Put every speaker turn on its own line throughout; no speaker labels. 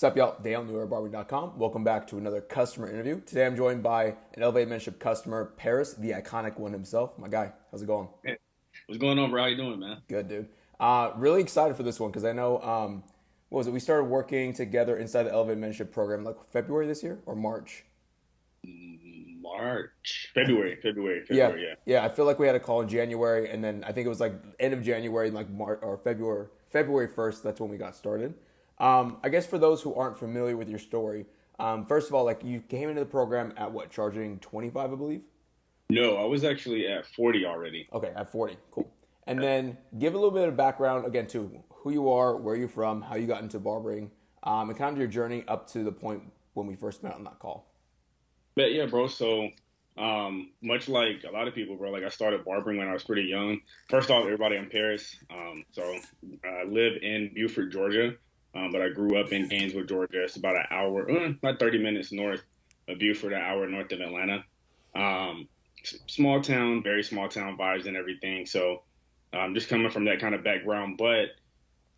What's up, y'all? Dale, doer.barbering.com. Welcome back to another customer interview. Today I'm joined by an Elevated Mentorship customer, Paris, the iconic one himself. My guy, how's it going?
Hey, what's going on, bro? How you doing, man?
Good, dude. Really excited for this one because I know, what was it? We started working together inside the Elevated Mentorship program like February this year or March?
February.
Yeah,
Yeah.
yeah. I feel like we had a call in January, and then I think it was like end of January, like March or February 1st. That's when we got started. I guess for those who aren't familiar with your story, first of all, like you came into the program at what, charging 25, I believe.
No, I was actually at 40 already.
Okay, at 40, cool. And then give a little bit of background again to who you are, where you're from, how you got into barbering, and kind of your journey up to the point when we first met on that call.
But yeah, bro. So, much like a lot of people, bro, like I started barbering when I was pretty young. First off, everybody, I'm Paris. So I live in Beaufort, Georgia, but I grew up in Gainesville, Georgia. It's about an hour, about 30 minutes north of Beaufort, an hour north of Atlanta. Um, Small town, very small town vibes and everything. So, just coming from that kind of background, but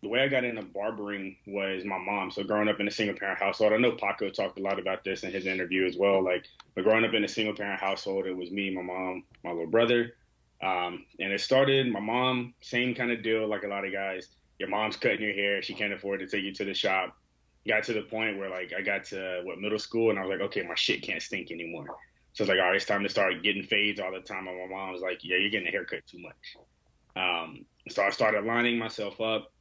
the way I got into barbering was my mom. So growing up in a single parent household, I know Paco talked a lot about this in his interview as well. Like, but growing up in a single parent household, it was me, my mom, my little brother. And it started, my mom, same kind of deal like a lot of guys. Your mom's cutting your hair. She can't afford to take you to the shop. Got to the point where like I got to middle school and I was like, okay, my shit can't stink anymore. So it's like, all right, it's time to start getting fades all the time. And my mom was like, yeah, you're getting a haircut too much. So I started lining myself up,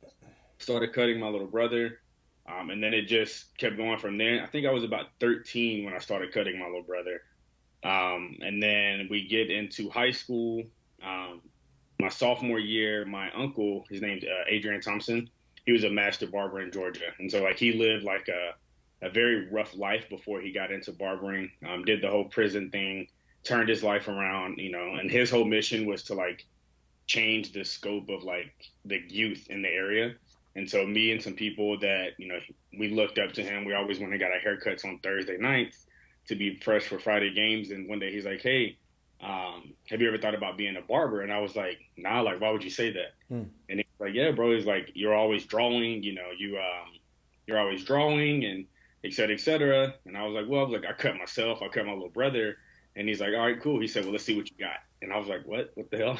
started cutting my little brother, and then it just kept going from there. I think I was about 13 when I started cutting my little brother, and then we get into high school. Um, my sophomore year, my uncle, his name's Adrian Thompson. He was a master barber in Georgia, and so like he lived like a very rough life before he got into barbering. Did the whole prison thing, turned his life around, and his whole mission was to like change the scope of like the youth in the area. And so me and some people that, we looked up to him, we always went and got our haircuts on Thursday nights to be fresh for Friday games. And one day he's like, hey, have you ever thought about being a barber? And I was like, nah, like, why would you say that?
Hmm.
And he's like, yeah, bro. He's like, you're always drawing, you're always drawing and et cetera, et cetera. And I was like, well, I cut myself. I cut my little brother. And he's like, all right, cool. He said, well, let's see what you got. And I was like, what the hell?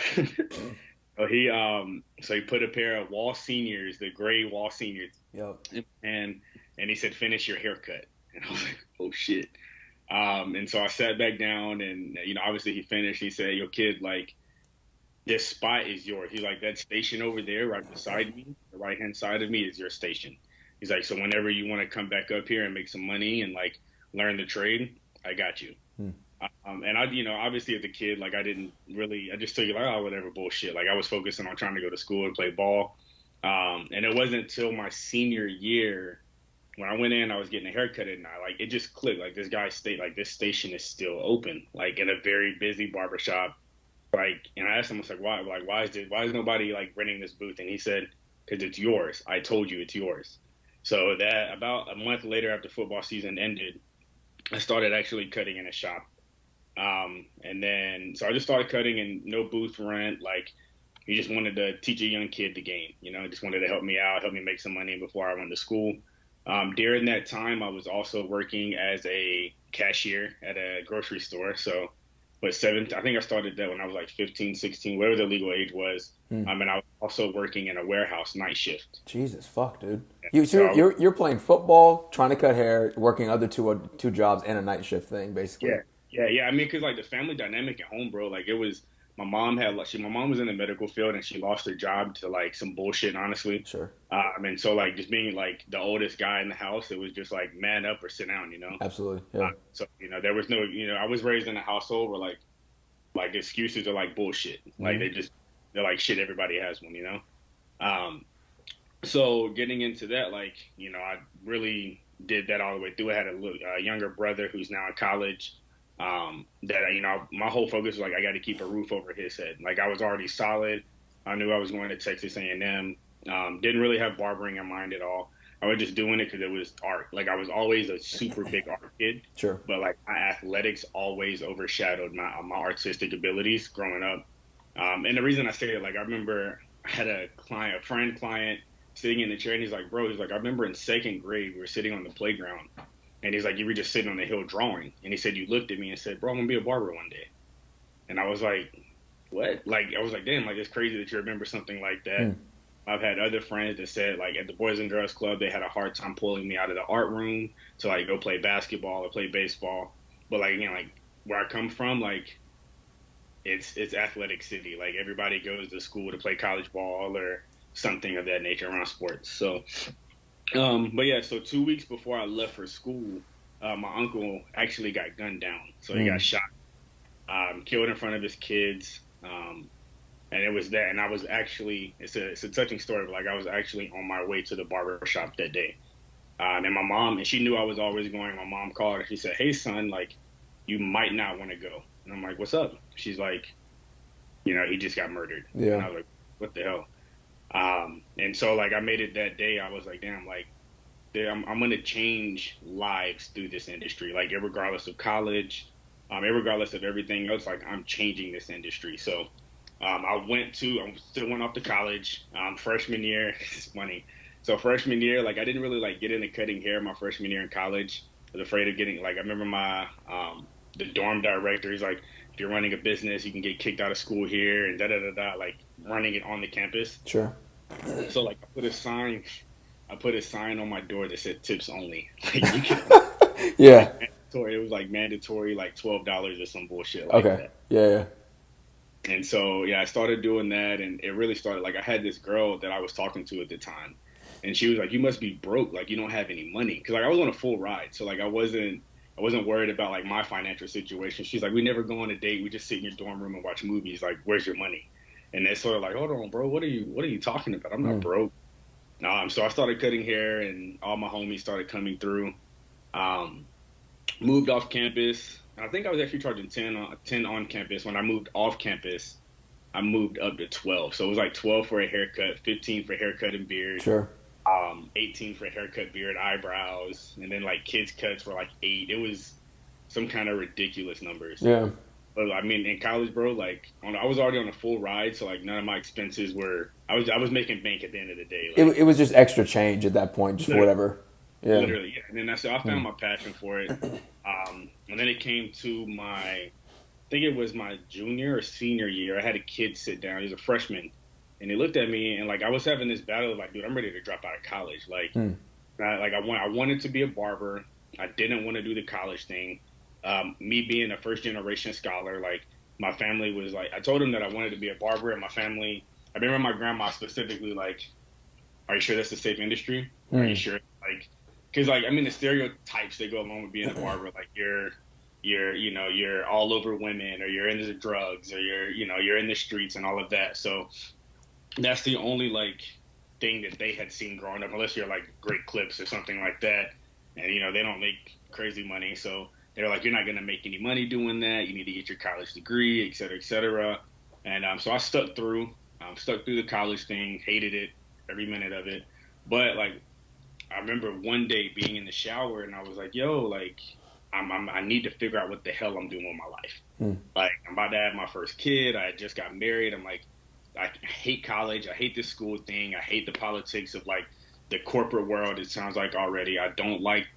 So he put a pair of Wall Seniors, the gray Wall Seniors,
Yep.
and he said, finish your haircut. And I was like, oh shit. And so I sat back down and, obviously he finished. He said, yo kid, like this spot is yours. He's like, that station over there right beside me, the right hand side of me is your station. He's like, so whenever you want to come back up here and make some money and like learn the trade, I got you.
Hmm.
And I, obviously as a kid, like I just took it like, oh, whatever bullshit. Like I was focusing on trying to go to school and play ball. And it wasn't until my senior year when I went in, I was getting a haircut and like, it just clicked. Like this guy stayed, like this station is still open, like in a very busy barbershop. Like, and I asked him, I was like, why? Like, why is nobody like renting this booth? And he said, because it's yours. I told you it's yours. So that about a month later after football season ended, I started actually cutting in a shop. And then, so I just started cutting and no booth rent. Like, he just wanted to teach a young kid the game, just wanted to help me out, help me make some money before I went to school. During that time, I was also working as a cashier at a grocery store. So, I think I started that when I was like 15, 16, whatever the legal age was.
Hmm.
And I was also working in a warehouse night shift.
Jesus, fuck, dude. You
So
so
I was,
you're playing football, trying to cut hair, working other two jobs, and a night shift thing, basically.
yeah. I mean, cause like the family dynamic at home, bro, like it was, my mom was in the medical field and she lost her job to like some bullshit, honestly.
Sure.
I mean, so like just being like the oldest guy in the house, it was just like man up or sit down.
Absolutely. Yeah.
So, there was no, I was raised in a household where like excuses are like bullshit. Like
Hmm.
they're like shit, everybody has one. Um, so getting into that, like, I really did that all the way through. I had a younger brother who's now in college. That my whole focus was like I got to keep a roof over his head. Like I was already solid. I knew I was going to Texas A&M. Didn't really have barbering in mind at all. I was just doing it because it was art. Like I was always a super big art kid,
Sure.
but like my athletics always overshadowed my artistic abilities growing up. And the reason I say it, like I remember I had a client, sitting in the chair, and he's like, bro, he's like, I remember in second grade we were sitting on the playground, and he's like, you were just sitting on the hill drawing, and he said you looked at me and said, bro, I'm gonna be a barber one day, and I was like, what? Like I was like, damn, like it's crazy that you remember something like that.
Mm.
I've had other friends that said like at the Boys and Girls Club they had a hard time pulling me out of the art room to like go play basketball or play baseball. But like again, like where I come from, like it's athletic city. Like everybody goes to school to play college ball or something of that nature around sports. So but yeah, so 2 weeks before I left for school, my uncle actually got gunned down. So he got
Mm.
shot, killed in front of his kids. And it was that, and I was actually, it's a touching story, but like I was actually on my way to the barber shop that day. And my mom, and she knew I was always going. My mom called her. She said, "Hey, son, like, you might not want to go." And I'm like, "What's up?" She's like, he just got murdered. And
Yeah.
I was like, "What the hell?" And so like I made it that day. I was like, "Damn, like, I'm gonna change lives through this industry. Like, regardless of college, regardless of everything else, like I'm changing this industry." So I still went off to college, freshman year. It's funny. So freshman year, like I didn't really like get into cutting hair my freshman year in college. I was afraid of getting, like, I remember the dorm director, he's like, if you're running a business, you can get kicked out of school here and da da da da, like running it on the campus.
Sure.
So like I put a sign on my door that said tips only. Like you can,
Yeah.
it was like mandatory, like $12 or some bullshit like
Okay.
that.
Yeah. Yeah.
And so, yeah, I started doing that, and it really started. Like, I had this girl that I was talking to at the time, and she was like, "You must be broke. Like, you don't have any money." Because like I was on a full ride, so like I wasn't worried about like my financial situation. She's like, "We never go on a date. We just sit in your dorm room and watch movies. Like, where's your money?" And it's sort of like, "Hold on, bro. What are you talking about? I'm not
Mm.
broke." So I started cutting hair, and all my homies started coming through. Um, Moved off campus. I think I was actually charging 10 on campus. When I moved off campus, I moved up to 12. So it was like 12 for a haircut, 15 for haircut and beard,
Sure.
18 for haircut, beard, eyebrows, and then like kids cuts were like 8. It was some kind of ridiculous numbers.
Yeah.
But I mean, in college, bro, like I was already on a full ride, so like none of my expenses were. I was making bank at the end of the day, like
It was just extra change at that point, just for
literally,
whatever. Yeah.
literally, yeah. And then I found
Mm.
my passion for it. And then it came to I think it was my junior or senior year. I had a kid sit down. He was a freshman, and he looked at me, and like I was having this battle of like, dude, I'm ready to drop out of college. Like,
Mm.
I wanted to be a barber. I didn't want to do the college thing. Me being a first generation scholar, like my family was like, I told him that I wanted to be a barber, and my family. I remember my grandma specifically like, "Are you sure that's a safe industry? Are you
Mm.
sure?" Like, because like I mean the stereotypes that go along with being a barber, like you're all over women, or you're into the drugs, or you're in the streets and all of that. So that's the only like thing that they had seen growing up, unless you're like Great Clips or something like that, and they don't make crazy money. So they're like, you're not gonna make any money doing that. You need to get your college degree, et cetera, et cetera. And so I stuck through the college thing, hated it, every minute of it. But like I remember one day being in the shower, and I was like, yo, like I need to figure out what the hell I'm doing with my life.
Mm.
Like I'm about to have my first kid. I just got married. I'm like, I hate college. I hate this school thing. I hate the politics of like the corporate world. It sounds like already. I don't like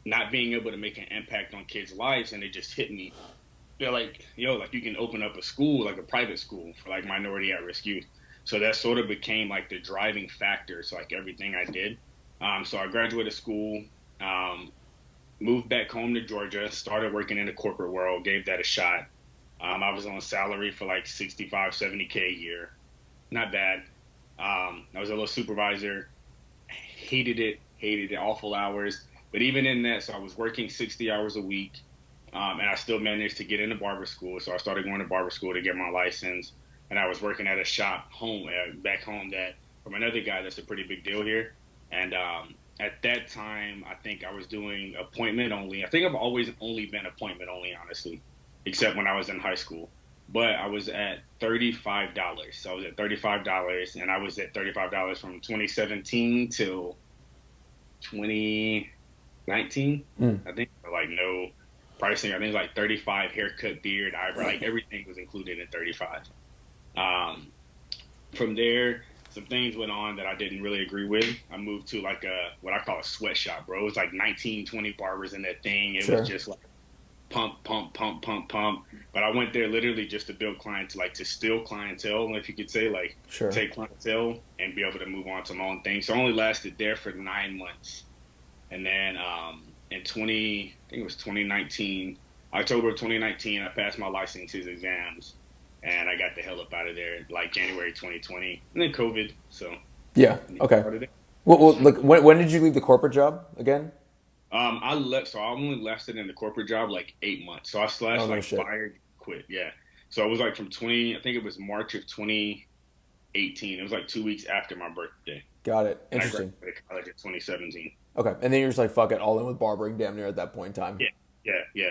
not being able to make an impact on kids' lives. And it just hit me. They're like, yo, like you can open up a school, like a private school for like minority at risk youth. So that sort of became like the driving factor. So like everything I did. So I graduated school, um, moved back home to Georgia, started working in the corporate world, gave that a shot. I was on salary for like 65, 70K a year. Not bad. I was a little supervisor. Hated it, awful hours. But even in that, so I was working 60 hours a week, and I still managed to get into barber school. So I started going to barber school to get my license, and I was working at a shop back home that from another guy that's a pretty big deal here. And at that time, I think I was doing appointment only. I think I've always only been appointment only, honestly, except when I was in high school. But I was at $35. So I was at $35, and I was at $35 from 2017 till 2019.
Mm.
I think like no pricing. I think it was like 35 haircut, beard, eyebrow, like everything was included in 35. Um, From there, some things went on that I didn't really agree with. I moved to like a what I call a sweatshop, bro. It was like 19, 20 barbers in that thing. It was
Sure.
just like pump, pump, pump, pump, pump. But I went there literally just to build clientele, like to steal clientele, if you could say, like
Sure.
take clientele and be able to move on to my own thing. So I only lasted there for 9 months. And then in 20, I think it was 2019, October of 2019, I passed my licenses exams and I got the hell up out of there like January 2020. And then COVID. So
Yeah.
yeah,
Okay.
started it.
Well, look, when did you leave the corporate job again?
I left, so I only lasted in the corporate job like 8 months. So I
Oh,
slashed
no
like
shit.
fired, quit. Yeah. So it was like from 20, I think it was March of 2018. It was like 2 weeks after my birthday.
Got it.
And I
Interesting.
graduated college in 2017.
Okay. And then you're just like, fuck it, all in with barbering damn near at that point in time.
Yeah. Yeah. Yeah.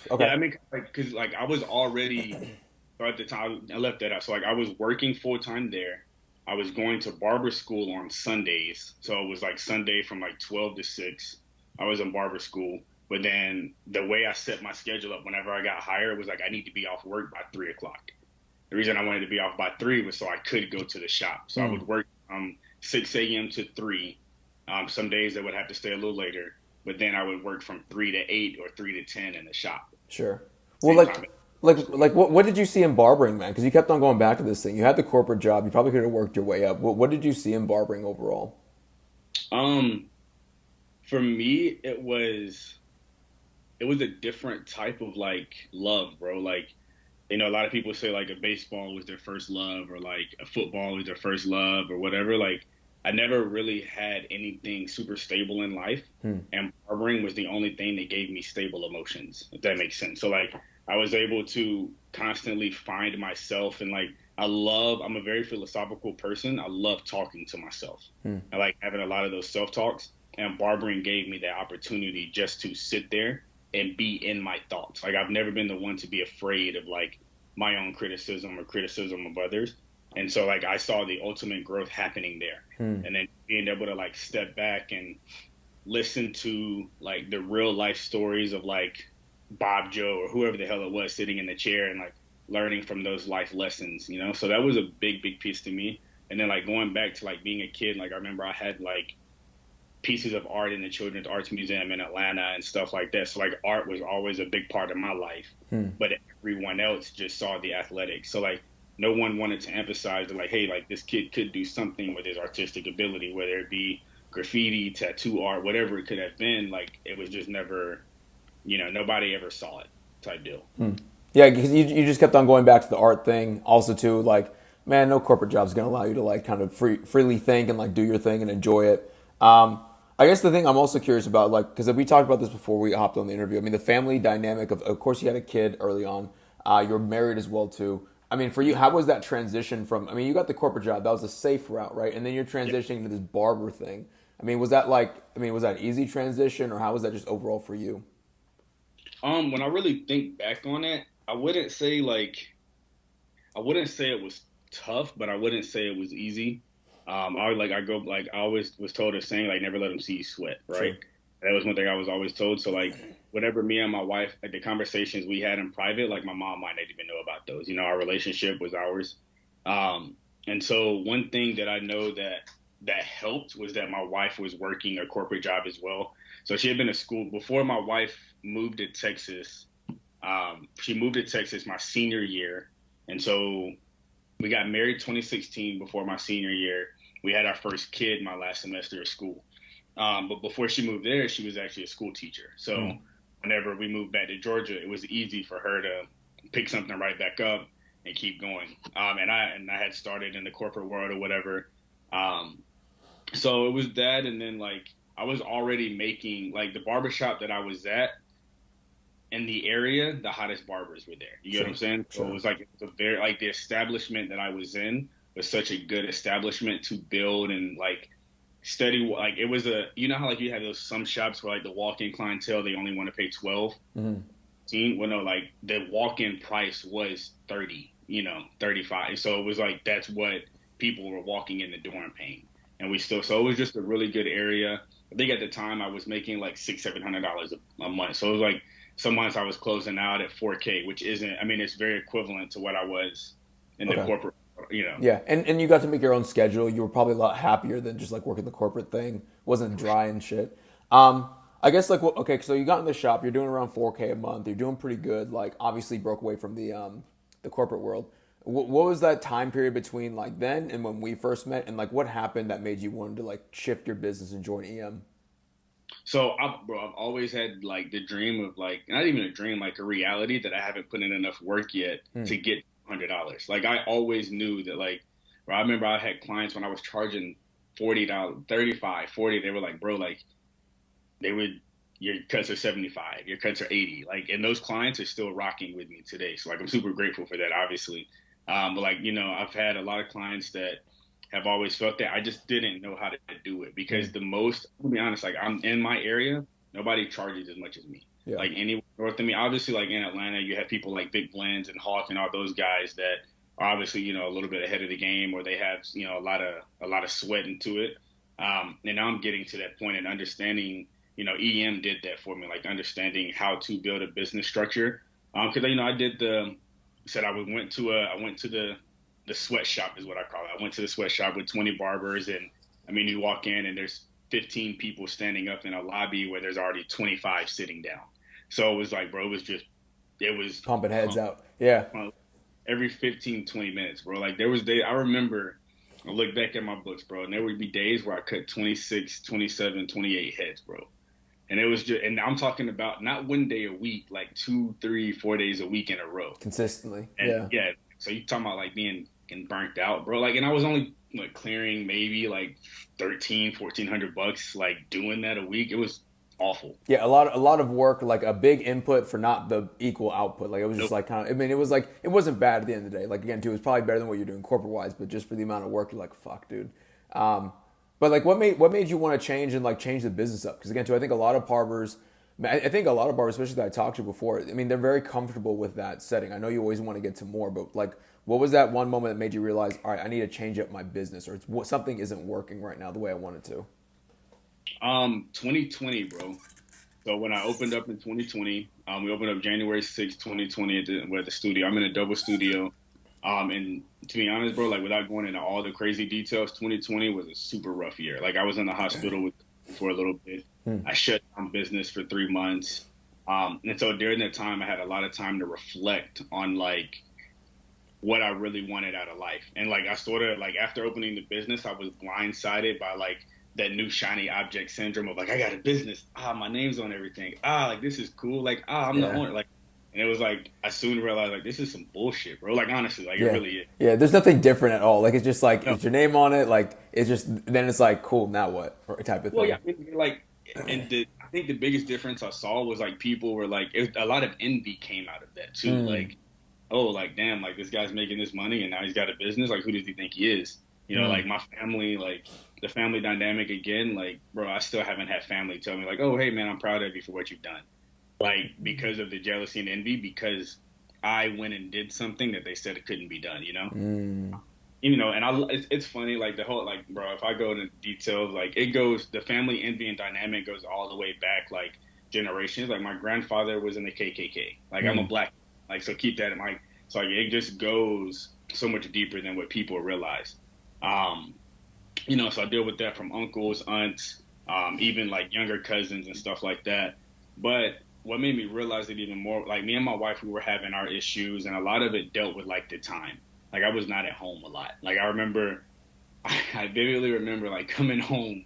Yeah.
Okay.
I mean, like, cause like I was already, so at the time, I left that out. So like I was working full time there. I was going to barber school on Sundays. So it was like Sunday from like 12 to 6. I was in barber school. But then the way I set my schedule up whenever I got hired was like I need to be off work by 3 o'clock. The reason I wanted to be off by 3 was so I could go to the shop. So I
Hmm.
would work 6 a.m. to 3. Some days I would have to stay a little later, but then I would work from 3 to 8 or 3 to 10 in the shop.
Sure. Well,
Same time at school.
what did you see in barbering, man? Because you kept on going back to this thing. You had the corporate job. You probably could have worked your way up. What did you see in barbering overall?
Um, for me, it was a different type of like love, bro. Like, a lot of people say like a baseball was their first love or like a football was their first love or whatever. Like, I never really had anything super stable in life,
Hmm.
and barbering was the only thing that gave me stable emotions, if that makes sense. So like, I was able to constantly find myself and like I'm a very philosophical person. I love talking to myself.
Hmm.
I like having a lot of those self talks, and barbering gave me that opportunity just to sit there and be in my thoughts. Like I've never been the one to be afraid of like my own criticism or criticism of others. And so like I saw the ultimate growth happening there.
Hmm.
And then being able to like step back and listen to like the real life stories of like Bob Joe or whoever the hell it was sitting in the chair and like learning from those life lessons. So that was a big, big piece to me. And then like going back to like being a kid, like I remember I had like pieces of art in the Children's Arts Museum in Atlanta and stuff like that. So like art was always a big part of my life,
Hmm.
but everyone else just saw the athletics. So like no one wanted to emphasize that like, hey, like this kid could do something with his artistic ability, whether it be graffiti, tattoo art, whatever it could have been. Like it was just never, nobody ever saw it type deal.
Yeah, because you just kept on going back to the art thing. Also, too, like, man, no corporate job's gonna allow you to like kind of freely think and like do your thing and enjoy it. I guess the thing I'm also curious about, like, because we talked about this before we hopped on the interview. I mean, the family dynamic of course, you had a kid early on. You're married as well too. I mean, for you, how was that transition from? I mean, you got the corporate job. That was a safe route, right? And then you're
Yeah.
transitioning to this barber thing. I mean, was that like? I mean, was that an easy transition, or how was that just overall for you?
When I really think back on it, I wouldn't say it was tough, but I wouldn't say it was easy. I always was told a saying like never let them see you sweat, right?
Sure.
That was one thing I was always told. So like whenever me and my wife, like the conversations we had in private, like my mom might not even know about those. Our relationship was ours. And so one thing that I know that helped was that my wife was working a corporate job as well. So she had been to school before my wife moved to Texas. She moved to Texas my senior year, and so we got married 2016 before my senior year. We had our first kid my last semester of school. But before she moved there, she was actually a school teacher. So
Hmm.
whenever we moved back to Georgia, it was easy for her to pick something right back up and keep going. And I had started in the corporate world or whatever. Um, so it was that, and then like I was already making like the barbershop that I was at in the area, the hottest barbers were there. You get what I'm
Sure.
saying? So
Sure.
it was a very like the establishment that I was in was such a good establishment to build and like study. Like it was how like you have those some shops where like the walk-in clientele they only want to pay 12.
Hmm.
Well, no, like the walk-in price was 30, 35. So it was like that's what people were walking in the door and paying. And so it was just a really good area. I think at the time I was making like $600-700 a month. So it was like some months I was closing out at 4K, which isn't, I mean, it's very equivalent to what I was in the
Okay.
corporate. you know.
Yeah, and you got to make your own schedule. You were probably a lot happier than just like working the corporate thing. Wasn't dry and shit. Um, I guess like okay, so you got in the shop. You're doing around 4K a month. You're doing pretty good. Like obviously broke away from the corporate world. What was that time period between like then and when we first met, and like what happened that made you want to like shift your business and join EM?
So, I've always had like the dream of like not even a dream, like a reality that I haven't put in enough work yet
Hmm.
to get $100. Like I always knew that like, bro, I remember I had clients when I was charging $40, 35, 40. They were like, bro, like they would your cuts are 75, your cuts are 80. Like, and those clients are still rocking with me today. So like I'm super grateful for that, obviously. But like, I've had a lot of clients that have always felt that I just didn't know how to do it
Hmm.
because to be honest, like I'm in my area, nobody charges as much as me.
Yeah.
Like anywhere north of me, obviously like in Atlanta, you have people like Big Blends and Hawk and all those guys that are obviously, a little bit ahead of the game or they have, a lot of sweat into it. And now I'm getting to that point and understanding, EM did that for me, like understanding how to build a business structure. Because I did said I went to the sweatshop is what I call it. I went to the sweatshop with 20 barbers, and I mean, you walk in and there's 15 people standing up in a lobby where there's already 25 sitting down. So it was like, bro, it was
Pumping heads out. Yeah.
every 15, 20 minutes, bro. Like there was days I remember. I look back at my books, bro, and there would be days where I cut 26, 27, 28 heads, bro. And it was just, and I'm talking about not one day a week, like 2, 3, 4 days a week in a row.
Consistently.
And
Yeah.
yeah, so you talking about like being getting burnt out, bro. Like, and I was only like clearing maybe like 1,400 bucks, like doing that a week. It was awful.
Yeah, a lot of work, like a big input for not the equal output. Like it was just
Nope.
like kind of. I mean, it was like it wasn't bad at the end of the day. Like again, too, it was probably better than what you're doing corporate wise, but just for the amount of work, you're like, fuck, dude. Um, but like, what made you want to change and like change the business up? Because again, too, I think a lot of barbers, I think a lot of barbers, especially that I talked to before, I mean, they're very comfortable with that setting. I know you always want to get to more, but like, what was that one moment that made you realize, all right, I need to change up my business, or something isn't working right now the way I want it to?
2020, bro. So when I opened up in 2020, we opened up January 6th, 2020 at the studio. I'm in a double studio. And to be honest, bro, like without going into all the crazy details, 2020 was a super rough year. Like I was in the hospital for a little bit.
Hmm.
I shut down business for 3 months. And so during that time, I had a lot of time to reflect on like what I really wanted out of life. And like I sort of like after opening the business, I was blindsided by like that new shiny object syndrome of like I got a business. My name's on everything. Like this is cool. Like I'm the
Yeah.
owner. Like and it was like I soon realized like this is some bullshit, bro. Like honestly, like it
Yeah.
really is.
Yeah. There's nothing different at all. Like it's just like
No.
it's your name on it. Like it's just then it's like cool. Now what? Or type of
Well, yeah,
thing.
I mean, like and I think the biggest difference I saw was like people were like a lot of envy came out of that too.
Mm,
Like oh, like damn, like this guy's making this money and now he's got a business. Like who does he think he is?
mm,
Like my family, like the family dynamic again. Like bro, I still haven't had family tell me like, oh hey man, I'm proud of you for what you've done. Like because of the jealousy and envy, because I went and did something that they said it couldn't be done.
mm.
And it's funny, like the whole, like, bro, if I go into details, like the family envy and dynamic goes all the way back, like generations. Like my grandfather was in the KKK. Like I'm a
Mm.
black, like, so keep that in mind. So like, it just goes so much deeper than what people realize. Um, so I deal with that from uncles, aunts, even like younger cousins and stuff like that. But what made me realize it even more, like me and my wife, we were having our issues, and a lot of it dealt with like the time. Like I was not at home a lot. Like I remember, I vividly remember like coming home.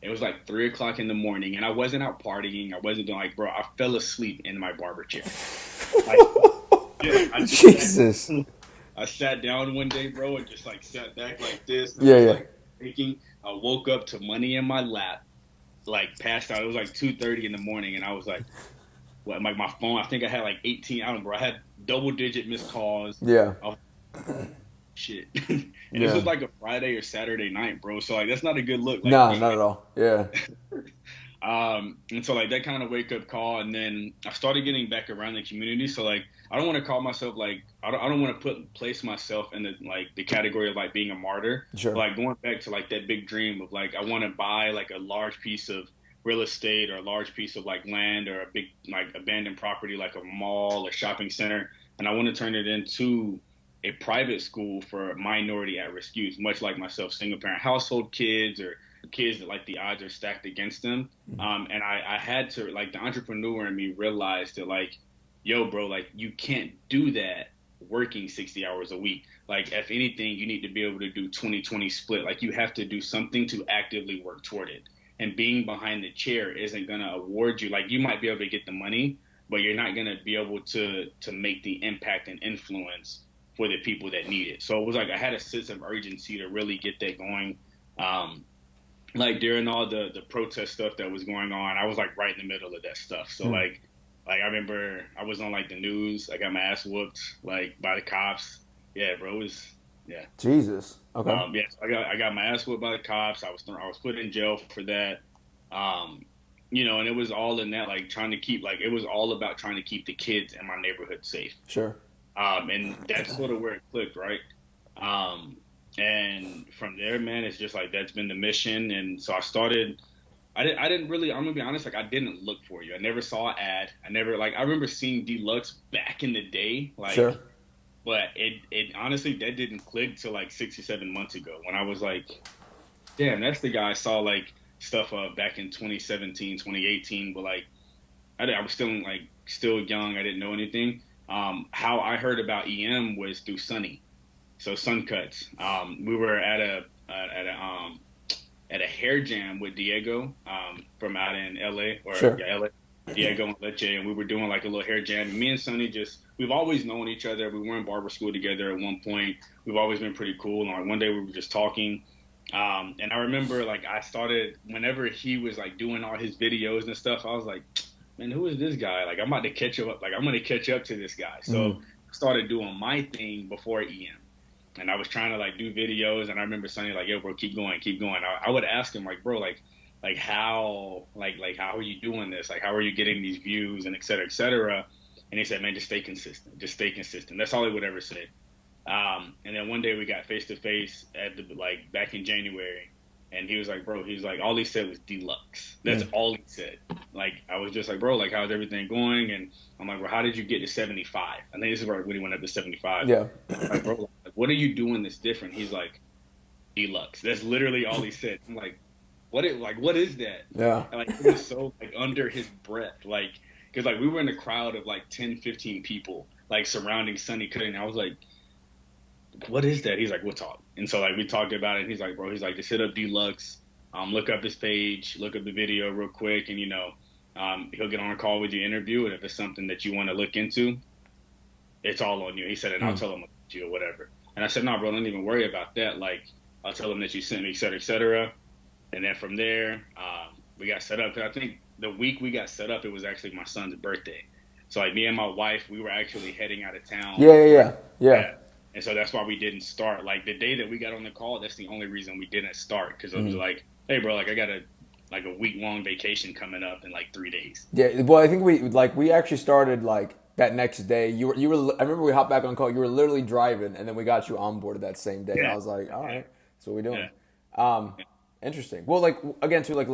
It was like 3 o'clock in the morning, and I wasn't out partying. I wasn't doing like, bro. I fell asleep in my barber chair. Like, yeah, like I just
Jesus.
I sat down one day, bro, and just like sat back like this, and I
Yeah.
was
Yeah.
like thinking. I woke up to money in my lap, like passed out. It was like 2:30 in the morning, and I was like, what? Like my phone. I think I had like 18. I don't know, bro. I had double-digit missed calls.
Yeah.
I was shit. And this
Yeah.
was like a Friday or Saturday night, bro. So like that's not a good look. Like
Nah, not at all. Yeah.
and so like that kind of wake up call, and then I started getting back around the community. So like I don't want to call myself like I don't want to place myself in the category of like being a martyr. But
Sure.
like going back to like that big dream of like I want to buy like a large piece of real estate or a large piece of like land or a big like abandoned property like a mall or shopping center, and I want to turn it into a private school for minority at-risk youth, much like myself, single-parent household kids or kids that like the odds are stacked against them. And I had to like the entrepreneur in me realized that like, yo, bro, like you can't do that working 60 hours a week. Like if anything, you need to be able to do 20-20 split. Like you have to do something to actively work toward it. And being behind the chair isn't going to award you. Like you might be able to get the money, but you're not going to be able to make the impact and influence for the people that need it. So it was like I had a sense of urgency to really get that going. Like during all the protest stuff that was going on, I was like right in the middle of that stuff. So like I remember I was on like the news. I got my ass whooped like by the cops. Yeah, bro, it was yeah.
Jesus. Okay.
Yeah, so I got my ass whooped by the cops. I was put in jail for that. And it was all in that like trying to keep like it was all about trying to keep the kids in my neighborhood safe.
Sure.
And that's sort of where it clicked, right? And from there, man, it's just like that's been the mission. And so I started. I didn't really. I'm gonna be honest. Like I didn't look for you. I never saw an ad. I remember seeing Deluxe back in the day. Like,
sure.
But it honestly that didn't click till like 6 or 7 months ago when I was like, damn, that's the guy I saw like stuff back in 2017, 2018. But like I was still young. I didn't know anything. How I heard about EM was through Sunny. So Sun Cuts. We were at a hair jam with Diego from out in LA LA. Diego and Leche, and we were doing like a little hair jam. And me and Sunny we've always known each other. We were in barber school together at one point. We've always been pretty cool. And like one day we were just talking. And I remember like I started whenever he was like doing all his videos and stuff, I was like, man, who is this guy? Like I'm about to catch up. Like I'm going to catch up to this guy. So I started doing my thing before EM. And I was trying to like do videos, and I remember Sonny like, "Yo, bro, keep going." I would ask him like, "Bro, like how how are you doing this? Like, how are you getting these views and et cetera, et cetera?" And he said, "Man, just stay consistent. Just stay consistent." That's all he would ever say. And then one day we got face to face at the like back in January, and he was like, "Bro," he's like, all he said was Deluxe. That's all he said. Like I was just like, "Bro, like how's everything going?" And I'm like, "Bro, how did you get to 75?" I think this is where when he went up to 75.
Yeah.
Like, bro, like, what are you doing that's different? He's like, Deluxe. That's literally all he said. I'm like, what is that?
Yeah.
And, like it was so like under his breath, like because like we were in a crowd of like 10, 15 people like surrounding Sunny Cutting. And I was like, what is that? He's like, we'll talk. And so like we talked about it. And he's like, bro, just hit up Deluxe, look up his page, look up the video real quick, and he'll get on a call with you, interview, and if it's something that you want to look into, it's all on you. He said, and I'll tell him about you or whatever. And I said, no, bro, don't even worry about that. Like, I'll tell him that you sent me, et cetera, et cetera. And then from there, we got set up. Cause I think the week we got set up, it was actually my son's birthday. So like me and my wife, we were actually heading out of town.
Yeah.
And so that's why we didn't start. Like the day that we got on the call, that's the only reason we didn't start. Cause it was like, hey bro, like I got a week-long vacation coming up in like 3 days.
Yeah. Well, I think we actually started like that next day. You were. I remember we hopped back on call. You were literally driving, and then we got you onboarded that same day. And I was like, all right, that's what we're doing. Interesting. Well, like again, too, like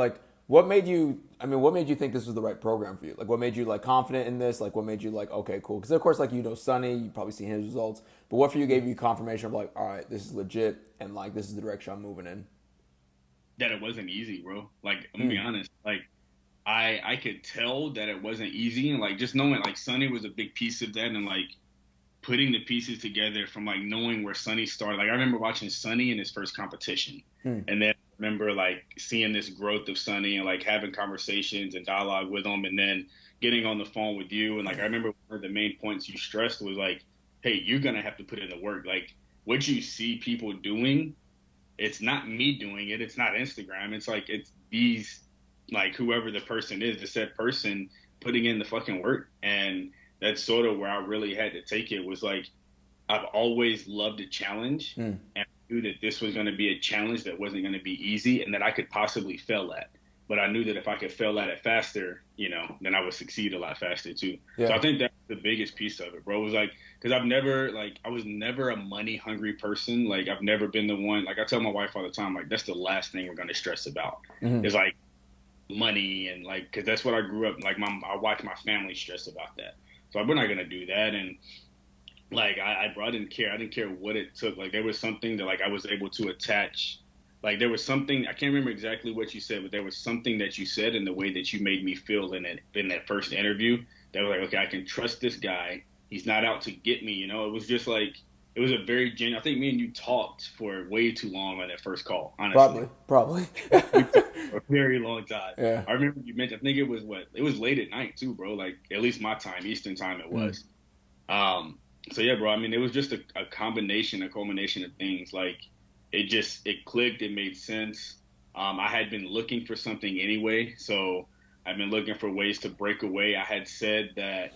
what made you? I mean, what made you think this was the right program for you? Like, what made you like confident in this? Like, what made you like, okay, cool? Because of course, like Sonny, you probably seen his results. But what for you gave you confirmation of like, all right, this is legit, and like this is the direction I'm moving in.
That it wasn't easy, bro. Like, I'm gonna be honest. Like, I could tell that it wasn't easy, and like just knowing like Sonny was a big piece of that, and like putting the pieces together from like knowing where Sonny started. Like I remember watching Sonny in his first competition, and then I remember like seeing this growth of Sonny and like having conversations and dialogue with him, and then getting on the phone with you. And like I remember one of the main points you stressed was like, hey, you're gonna have to put in the work. Like what you see people doing, it's not me doing it. It's not Instagram. It's like it's these like whoever the person is, the said person putting in the fucking work. And that's sort of where I really had to take it was like, I've always loved a challenge and I knew that this was going to be a challenge that wasn't going to be easy and that I could possibly fail at. But I knew that if I could fail at it faster, then I would succeed a lot faster too. Yeah. So I think that's the biggest piece of it, bro. It was like, cause I was never a money hungry person. Like I've never been the one, like I tell my wife all the time, like that's the last thing we're going to stress about is like money. And like, cause that's what I grew up, like I watched my family stress about that. So we're not going to do that. And Like bro, I didn't care. I didn't care what it took. Like there was something that like I was able to attach. Like there was something I can't remember exactly what you said, but there was something that you said in the way that you made me feel in that first interview that was like, okay, I can trust this guy. He's not out to get me. You know, it was just like it was a very genuine. I think me and you talked for way too long on that first call. Honestly,
Probably.
we talked for a very long time.
Yeah.
I remember you mentioned. I think it was what it was late at night too, bro. Like at least my time, Eastern time, it
Mm.
was. Um, so yeah, bro. I mean, it was just a combination, a culmination of things. Like it clicked. It made sense. I had been looking for something anyway, so I've been looking for ways to break away. I had said that,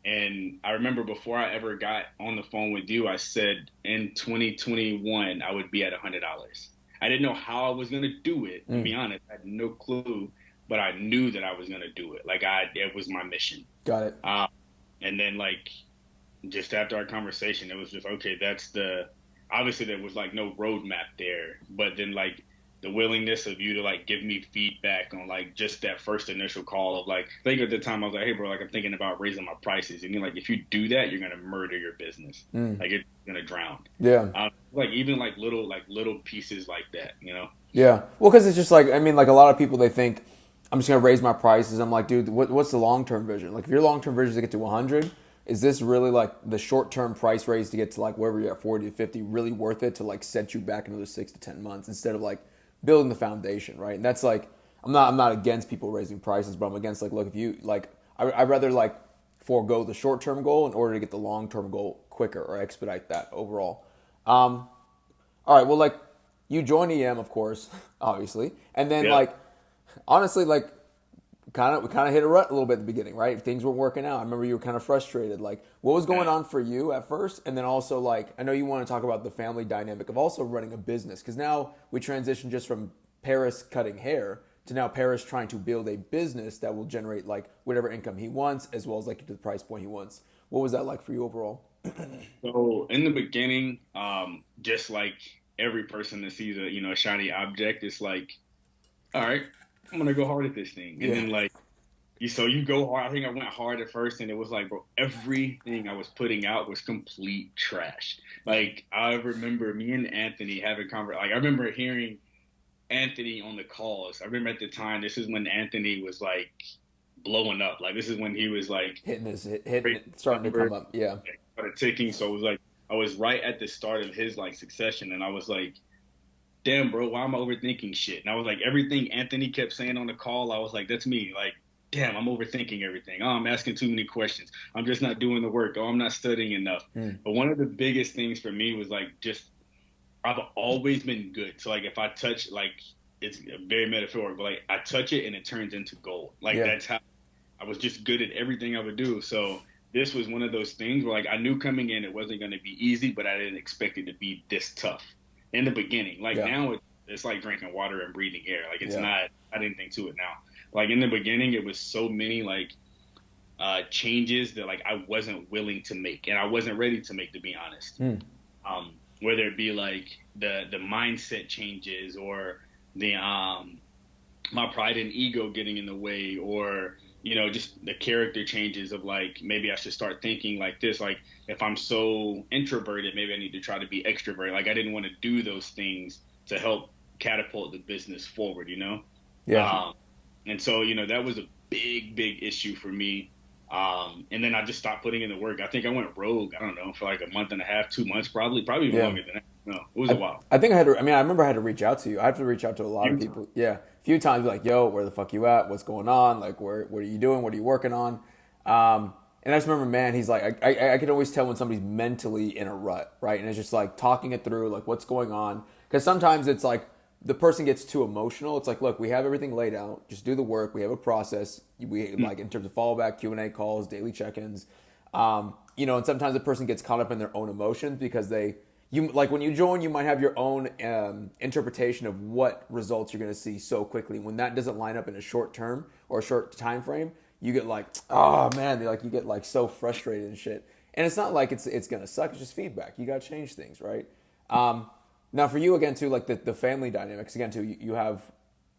and I remember before I ever got on the phone with you, I said in 2021 I would be at $100. I didn't know how I was gonna do it. To
Mm.
be honest, I had no clue, but I knew that I was gonna do it. Like it was my mission.
Got it.
Um, and then like just after our conversation, it was just okay. That's the obviously there was like no roadmap there, but then like the willingness of you to like give me feedback on like just that first initial call of like I think at the time I was like, hey bro, like I'm thinking about raising my prices, and you're like, if you do that, you're gonna murder your business,
Mm.
like it's gonna drown.
Yeah.
Like even like little pieces like that, you know.
Yeah. Well, because it's just like, I mean, like a lot of people, they think, I'm just going to raise my prices. I'm like, dude, what's the long term vision? Like, if your long term vision is to get to 100, is this really like the short term price raise to get to like wherever you're at 40 to 50 really worth it to like set you back another 6 to 10 months instead of like building the foundation, right? And that's like, I'm not against people raising prices, but I'm against like, look, if you like, I'd rather like forego the short term goal in order to get the long term goal quicker or expedite that overall. Um, all right, well, like you joined EM, of course, obviously, and then
Yeah.
like honestly, like we kind of hit a rut a little bit at the beginning, right? Things weren't working out. I remember you were kind of frustrated. Like, what was going
Yeah.
on for you at first, and then also like I know you want to talk about the family dynamic of also running a business because now we transition just from Paris cutting hair to now Paris trying to build a business that will generate like whatever income he wants as well as like to the price point he wants. What was that like for you overall?
So in the beginning, just like every person that sees a a shiny object, it's like, all right, I'm gonna go hard at this thing, and
Yeah.
then like you go hard. I think I went hard at first, and it was like, bro, everything I was putting out was complete trash. Like I remember me and Anthony having Like I remember hearing Anthony on the calls. I remember at the time, this is when Anthony was like blowing up. Like this is when he was like
Hitting
great
it, starting to
numbers,
come up. Yeah.
started ticking. So it was like I was right at the start of his like succession, and I was like, damn, bro, why am I overthinking shit? And I was like, everything Anthony kept saying on the call, I was like, that's me. Like, damn, I'm overthinking everything. Oh, I'm asking too many questions. I'm just not doing the work. Oh, I'm not studying enough.
Mm.
But one of the biggest things for me was like, just, I've always been good. So, like, if I touch, like, it's very metaphorical, but like, I touch it and it turns into gold. Like,
Yeah.
that's how I was just good at everything I would do. So, this was one of those things where, like, I knew coming in it wasn't going to be easy, but I didn't expect it to be this tough in the beginning. Like
Yeah.
now, it's like drinking water and breathing air. Like it's
Yeah.
not anything to it now. Like in the beginning, it was so many like changes that like I wasn't willing to make, and I wasn't ready to make, to be honest.
Mm.
Whether it be like the mindset changes or the my pride and ego getting in the way, or just the character changes of like maybe I should start thinking like this, like if I'm so introverted, maybe I need to try to be extroverted. Like I didn't want to do those things to help catapult the business forward.
Yeah.
um, and so that was a big issue for me. And then I just stopped putting in the work. I think I went rogue, I don't know, for like a month and a half, 2 months, probably even
Yeah.
longer than that. No, it was a
I,
while.
I think I had to, I mean, I remember I had to reach out to you. I have to reach out to a lot of
You-
people. Yeah. A few times, like, yo, where the fuck you at? What's going on? Like, what are you doing? What are you working on? And I just remember, man, he's like, I can always tell when somebody's mentally in a rut, right? And it's just like talking it through, like, what's going on. Because sometimes it's like the person gets too emotional. It's like, look, we have everything laid out. Just do the work. We have a process. We like in terms of fallback, Q&A calls, daily check-ins. And sometimes the person gets caught up in their own emotions because you like when you join, you might have your own interpretation of what results you're going to see so quickly. When that doesn't line up in a short term or a short time frame, you get like, oh man, you get like so frustrated and shit. And it's not like it's going to suck. It's just feedback. You got to change things, right? Now for you again too, like the family dynamics again too. You have,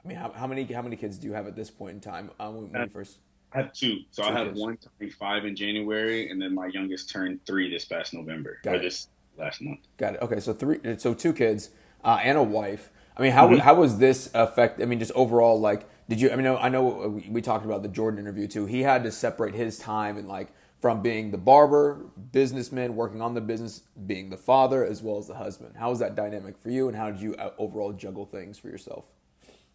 I mean, how many kids do you have at this point in time when
uh,
you first?
I have two. So I
Two
have
kids.
one turning 5 in January, and then my youngest turned 3 this past November or
Got it.
this last month.
Got it. Okay, so two kids, and a wife. I mean,
Hmm.
how was this affect? I mean, just overall, like, did you? I mean, I know we talked about the Jordan interview too. He had to separate his time and like from being the barber, businessman, working on the business, being the father as well as the husband. How was that dynamic for you, and how did you overall juggle things for yourself?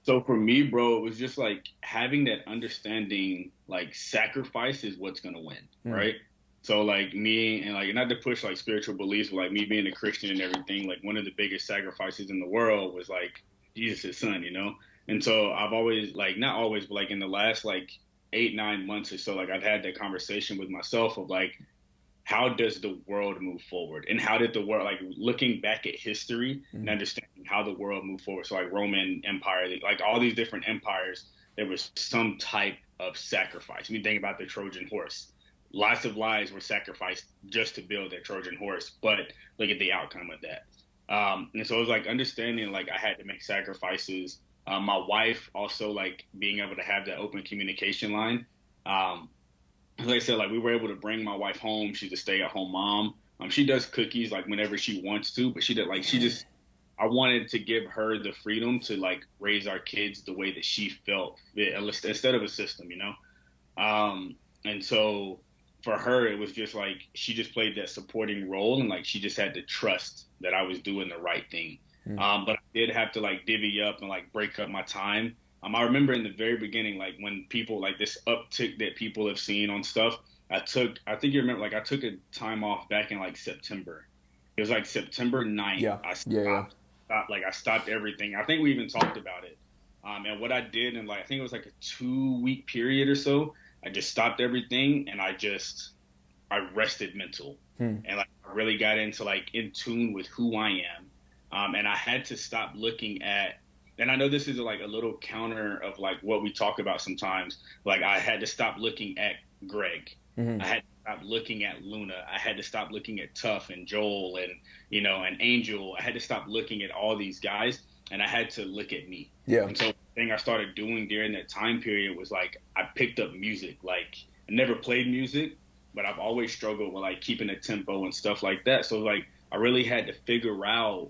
So for me, bro, it was just like having that understanding, like sacrifice is what's gonna win,
Hmm.
right? So like me and like not to push like spiritual beliefs, but like me being a Christian and everything, like one of the biggest sacrifices in the world was like Jesus' son, you know? And so I've always like not always, but like in the last like 8, 9 months or so, like I've had that conversation with myself of like how does the world move forward and how did the world like looking back at history and
Hmm.
understanding how the world moved forward, so like Roman Empire, like all these different empires, there was some type of sacrifice. I mean, think about the Trojan horse. Lots of lives were sacrificed just to build that Trojan horse, but look at the outcome of that. And so it was like understanding like I had to make sacrifices. My wife also like being able to have that open communication line. um, like I said, like we were able to bring my wife home. She's a stay-at-home mom. She does cookies like whenever she wants to, but she did like she just. I wanted to give her the freedom to like raise our kids the way that she felt fit, instead of a system, you know. And so for her, it was just like she just played that supporting role, and like she just had to trust that I was doing the right thing.
Hmm.
But I did have to like divvy up and like break up my time. I remember in the very beginning, like when people like this uptick that people have seen on stuff, I think you remember, like I took a time off back in like September. It was like September 9th.
Yeah.
I
Yeah. Yeah.
like I stopped everything. I think we even talked about it. And what I did in like I think it was like a 2 week period or so, I just stopped everything and I rested mental,
Hmm.
and like I really got into like in tune with who I am. And I had to stop looking at, and I know this is like a little counter of like what we talk about sometimes. Like I had to stop looking at Greg.
Hmm.
I had to stop looking at Luna. I had to stop looking at Tuff and Joel and and Angel. I had to stop looking at all these guys, and I had to look at me.
Yeah.
And so the thing I started doing during that time period was like I picked up music. Like I never played music, but I've always struggled with like keeping a tempo and stuff like that. So like I really had to figure out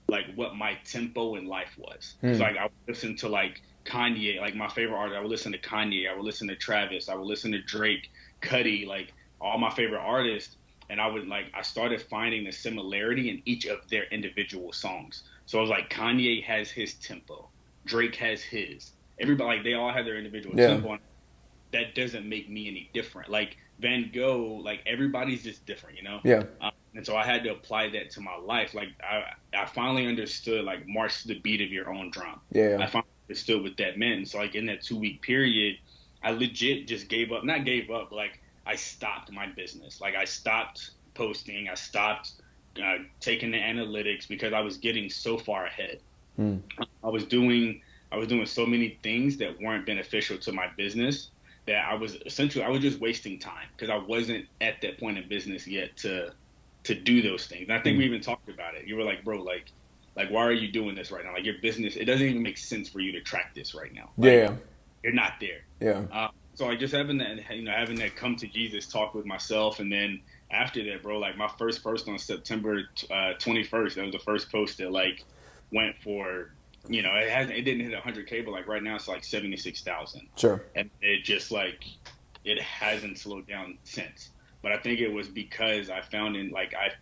like what my tempo in life was. Cause
Hmm.
like I would listen to like Kanye, like my favorite artist. I would listen to Kanye. I would listen to Travis. I would listen to Drake, Cuddy, like all my favorite artists. And I started finding the similarity in each of their individual songs. So I was like, Kanye has his tempo, Drake has his. Everybody, like they all have their individual
Yeah.
tempo. And that doesn't make me any different. Like Van Gogh, like everybody's just different, you know.
Yeah.
And so I had to apply that to my life. Like I finally understood like march to the beat of your own drum.
Yeah.
I finally understood what that meant. And so like in that 2 week period, I legit just gave up. Not gave up, but like I stopped my business. Like I stopped posting. I stopped taking the analytics because I was getting so far ahead.
Hmm.
I was doing I was doing so many things that weren't beneficial to my business that I was just wasting time because I wasn't at that point in business yet to do those things. And I think
Hmm.
we even talked about it. You were like, bro, like why are you doing this right now? Like your business, it doesn't even make sense for you to track this right now. Like
Yeah.
you're not there.
Yeah.
So like just having that, having that come to Jesus talk with myself, and then after that, bro, like my first post on September 21st, that was the first post that like went for, it didn't hit 100K, but like right now it's like 76,000,
Sure.
and it just like it hasn't slowed down since. But I think it was because I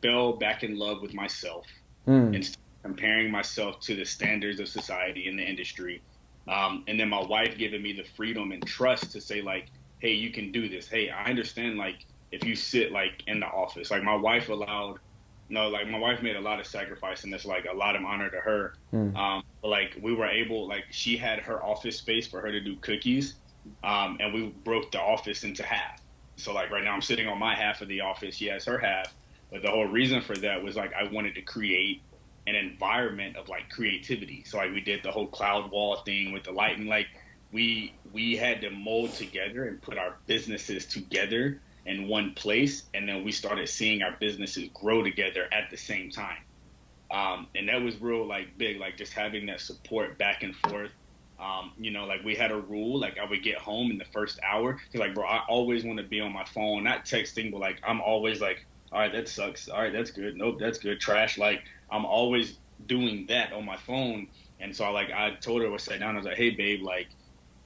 fell back in love with myself
Hmm.
and started comparing myself to the standards of society in the industry. And then my wife giving me the freedom and trust to say like, hey, you can do this. Hey, I understand like if you sit like in the office, like my wife allowed, no, like my wife made a lot of sacrifice, and that's like a lot of honor to her.
Hmm.
But like we were able, like she had her office space for her to do cookies, and we broke the office into half. So like right now I'm sitting on my half of the office, she has her half. But the whole reason for that was like I wanted to create an environment of like creativity. So like we did the whole cloud wall thing with the lighting. Like we had to mold together and put our businesses together in one place, and then we started seeing our businesses grow together at the same time. And that was real like big, like just having that support back and forth. Like we had a rule, like I would get home in the first hour. Cause like, bro, I always want to be on my phone, not texting, but like, I'm always like, all right, that sucks. All right, that's good. Nope, that's good. Trash. Like, I'm always doing that on my phone. And so I told her, I sat down, I was like, hey, babe, like,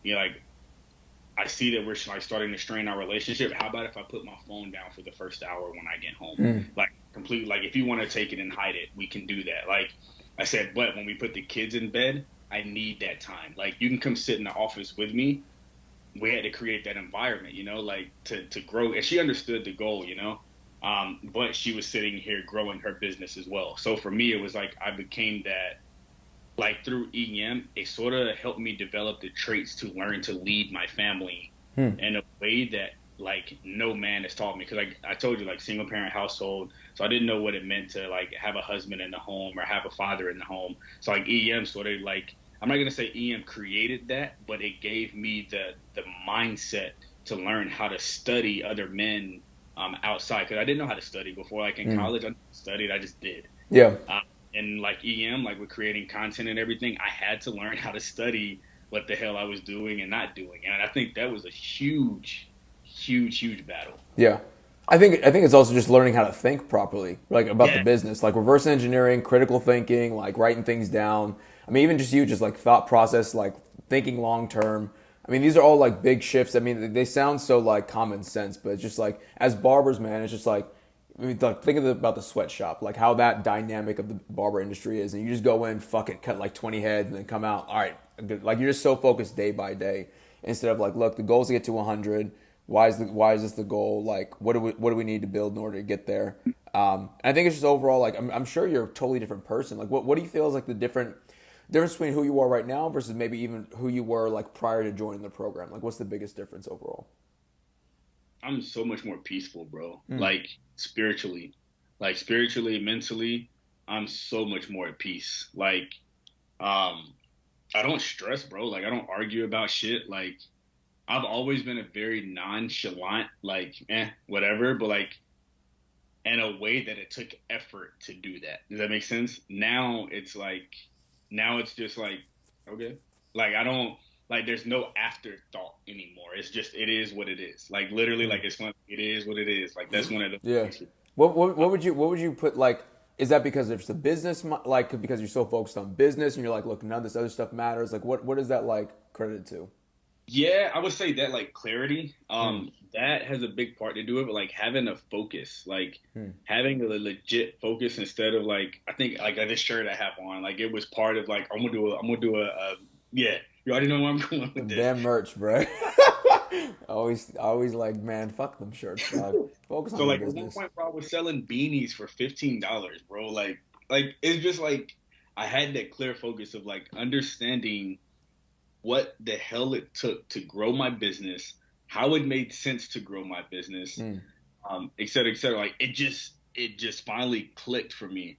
like, I see that we're like starting to strain our relationship. How about if I put my phone down for the first hour when I get home?
Mm.
Like completely, like if you want to take it and hide it, we can do that. Like I said, but when we put the kids in bed, I need that time. Like you can come sit in the office with me. We had to create that environment, like to grow. And she understood the goal, but she was sitting here growing her business as well. So for me, it was like I became that like through EM, it sort of helped me develop the traits to learn to lead my family
Hmm.
in a way that like no man has taught me. Cause like I told you, like single parent household. So I didn't know what it meant to like have a husband in the home or have a father in the home. So like EM sort of like, I'm not going to say EM created that, but it gave me the mindset to learn how to study other men outside. Cause I didn't know how to study before. Like in
Mm.
college, I studied, I just did.
Yeah.
Uh, and like EM, like with creating content and everything, I had to learn how to study what the hell I was doing and not doing. And I think that was a huge battle.
Yeah. I think it's also just learning how to think properly, like about the
Yeah.
business, like reverse engineering, critical thinking, like writing things down. I mean, even just you, just like thought process, like thinking long term. I mean, these are all like big shifts. I mean, they sound so like common sense, but it's just like as barbers, man, it's just like I mean, like, think about the sweatshop, like how that dynamic of the barber industry is, and you just go in, fuck it, cut like 20 heads, and then come out. All right, good. Like you're just so focused day by day, instead of like, look, the goal is to get to 100. Why is this the goal? Like, what do we need to build in order to get there? And I think it's just overall like I'm sure you're a totally different person. Like, what do you feel is like the difference between who you are right now versus maybe even who you were like prior to joining the program? Like, what's the biggest difference overall?
I'm so much more peaceful, bro.
Mm.
Like spiritually, mentally, I'm so much more at peace. Like, um, I don't stress, bro. Like, I don't argue about shit. Like, I've always been a very nonchalant, like, whatever. But like, in a way that it took effort to do that. Does that make sense? Now it's just like, okay. Like I don't like there's no afterthought anymore. It's just it is what it is. Like literally like it's one it is what it is. Like that's one of the
Yeah.
things.
What would you put like? Is that because it's the business, like because you're so focused on business and you're like, look, none of this other stuff matters. Like, what is that like credited to?
Yeah, I would say that like clarity,
Mm.
that has a big part to do with it, but like having a focus, like
Mm.
having a legit focus instead of like I think like this shirt I have on, like it was part of like I'm gonna do a yeah, you already know where I'm going with
Them
this.
damn merch, bro. always like, man, fuck them shirts, dog. Focus
So
on your
like at one
business.
point, bro, I was selling beanies for $15, bro. Like it's just like I had that clear focus of like understanding what the hell it took to grow my business, how it made sense to grow my business,
Mm.
et cetera, et cetera. Like it just finally clicked for me.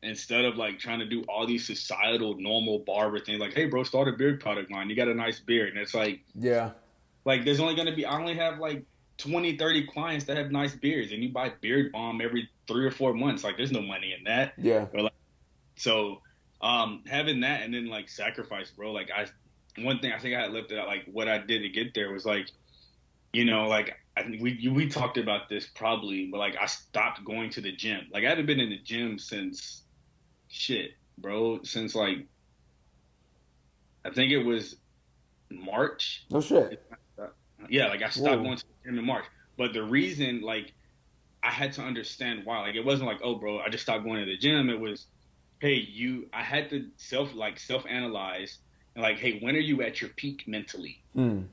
Instead of like trying to do all these societal normal barber things, like, hey, bro, start a beard product line. You got a nice beard, and it's
Yeah.
like there's only gonna be I only have like 20, 30 clients that have nice beards, and you buy beard balm every 3 or 4 months. Like, there's no money in that.
Yeah.
Or like, so having that and then like sacrifice, bro. Like one thing I think I had lifted out, like what I did to get there was like, like I think we talked about this probably, but like I stopped going to the gym. Like I haven't been in the gym since shit, bro, since like I think it was March.
No shit.
Yeah, like I stopped
Whoa.
going to the gym in March. But the reason, like, I had to understand why. Like, it wasn't like, oh, bro, I just stopped going to the gym. It was, hey, I had to self analyze and like, hey, when are you at your peak mentally?
Mm.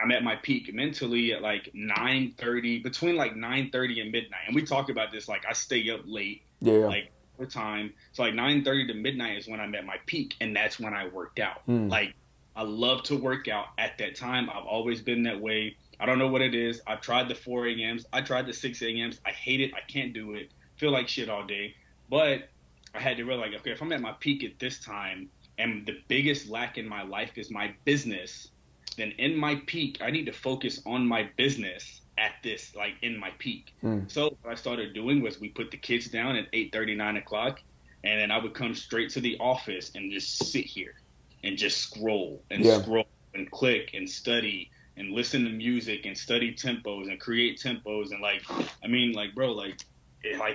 I'm at my peak mentally at like 9:30, between like 9:30 and midnight. And we talked about this. Like, I stay up late,
Yeah.
like for time. So like 9:30 to midnight is when I'm at my peak, and that's when I worked out.
Mm.
Like, I love to work out at that time. I've always been that way. I don't know what it is. I've tried the 4 a.m.s. I tried the 6 a.m.s. I hate it. I can't do it. Feel like shit all day. But I had to realize, okay, if I'm at my peak at this time and the biggest lack in my life is my business, then in my peak, I need to focus on my business at this, like in my peak.
Mm.
So what I started doing was we put the kids down at 8:30, 9 o'clock, and then I would come straight to the office and just sit here. and just scroll and
Yeah.
scroll and click and study and listen to music and study tempos and create tempos and like I mean like bro like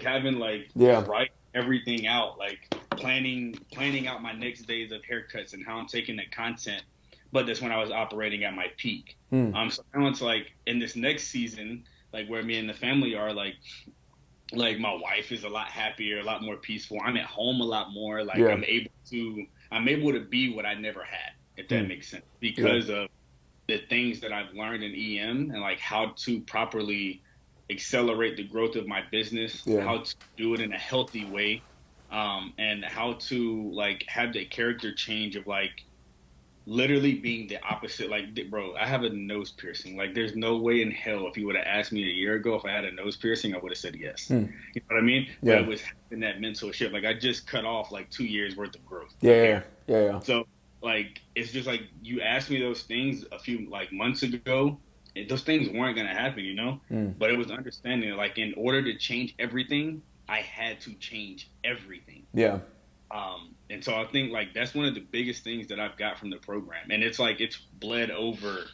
having like
Yeah.
write everything out like planning out my next days of haircuts and how I'm taking the content, but that's when I was operating at my peak.
Hmm.
So now it's like in this next season, like where me and the family are like my wife is a lot happier, a lot more peaceful. I'm at home a lot more. Like
Yeah.
I'm able to be what I never had, if
Hmm.
that makes sense,
Yeah.
because of the things that I've learned in EM and like how to properly accelerate the growth of my business,
Yeah.
how to do it in a healthy way, and how to like have the character change of like literally being the opposite. Like, bro, I have a nose piercing. Like, there's no way in hell if you would have asked me a year ago if I had a nose piercing, I would have said yes.
Hmm.
You know what I mean? But
Yeah.
it was having that mental shift. Like, I just cut off like 2 years worth of growth
Yeah.
of
Yeah.
hair.
Yeah. Yeah.
So, like, it's just like you asked me those things a few like months ago. Those things weren't gonna happen, you know.
Hmm.
But it was understanding like in order to change everything, I had to change everything.
Yeah.
And so I think like that's one of the biggest things that I've got from the program. And it's like it's bled over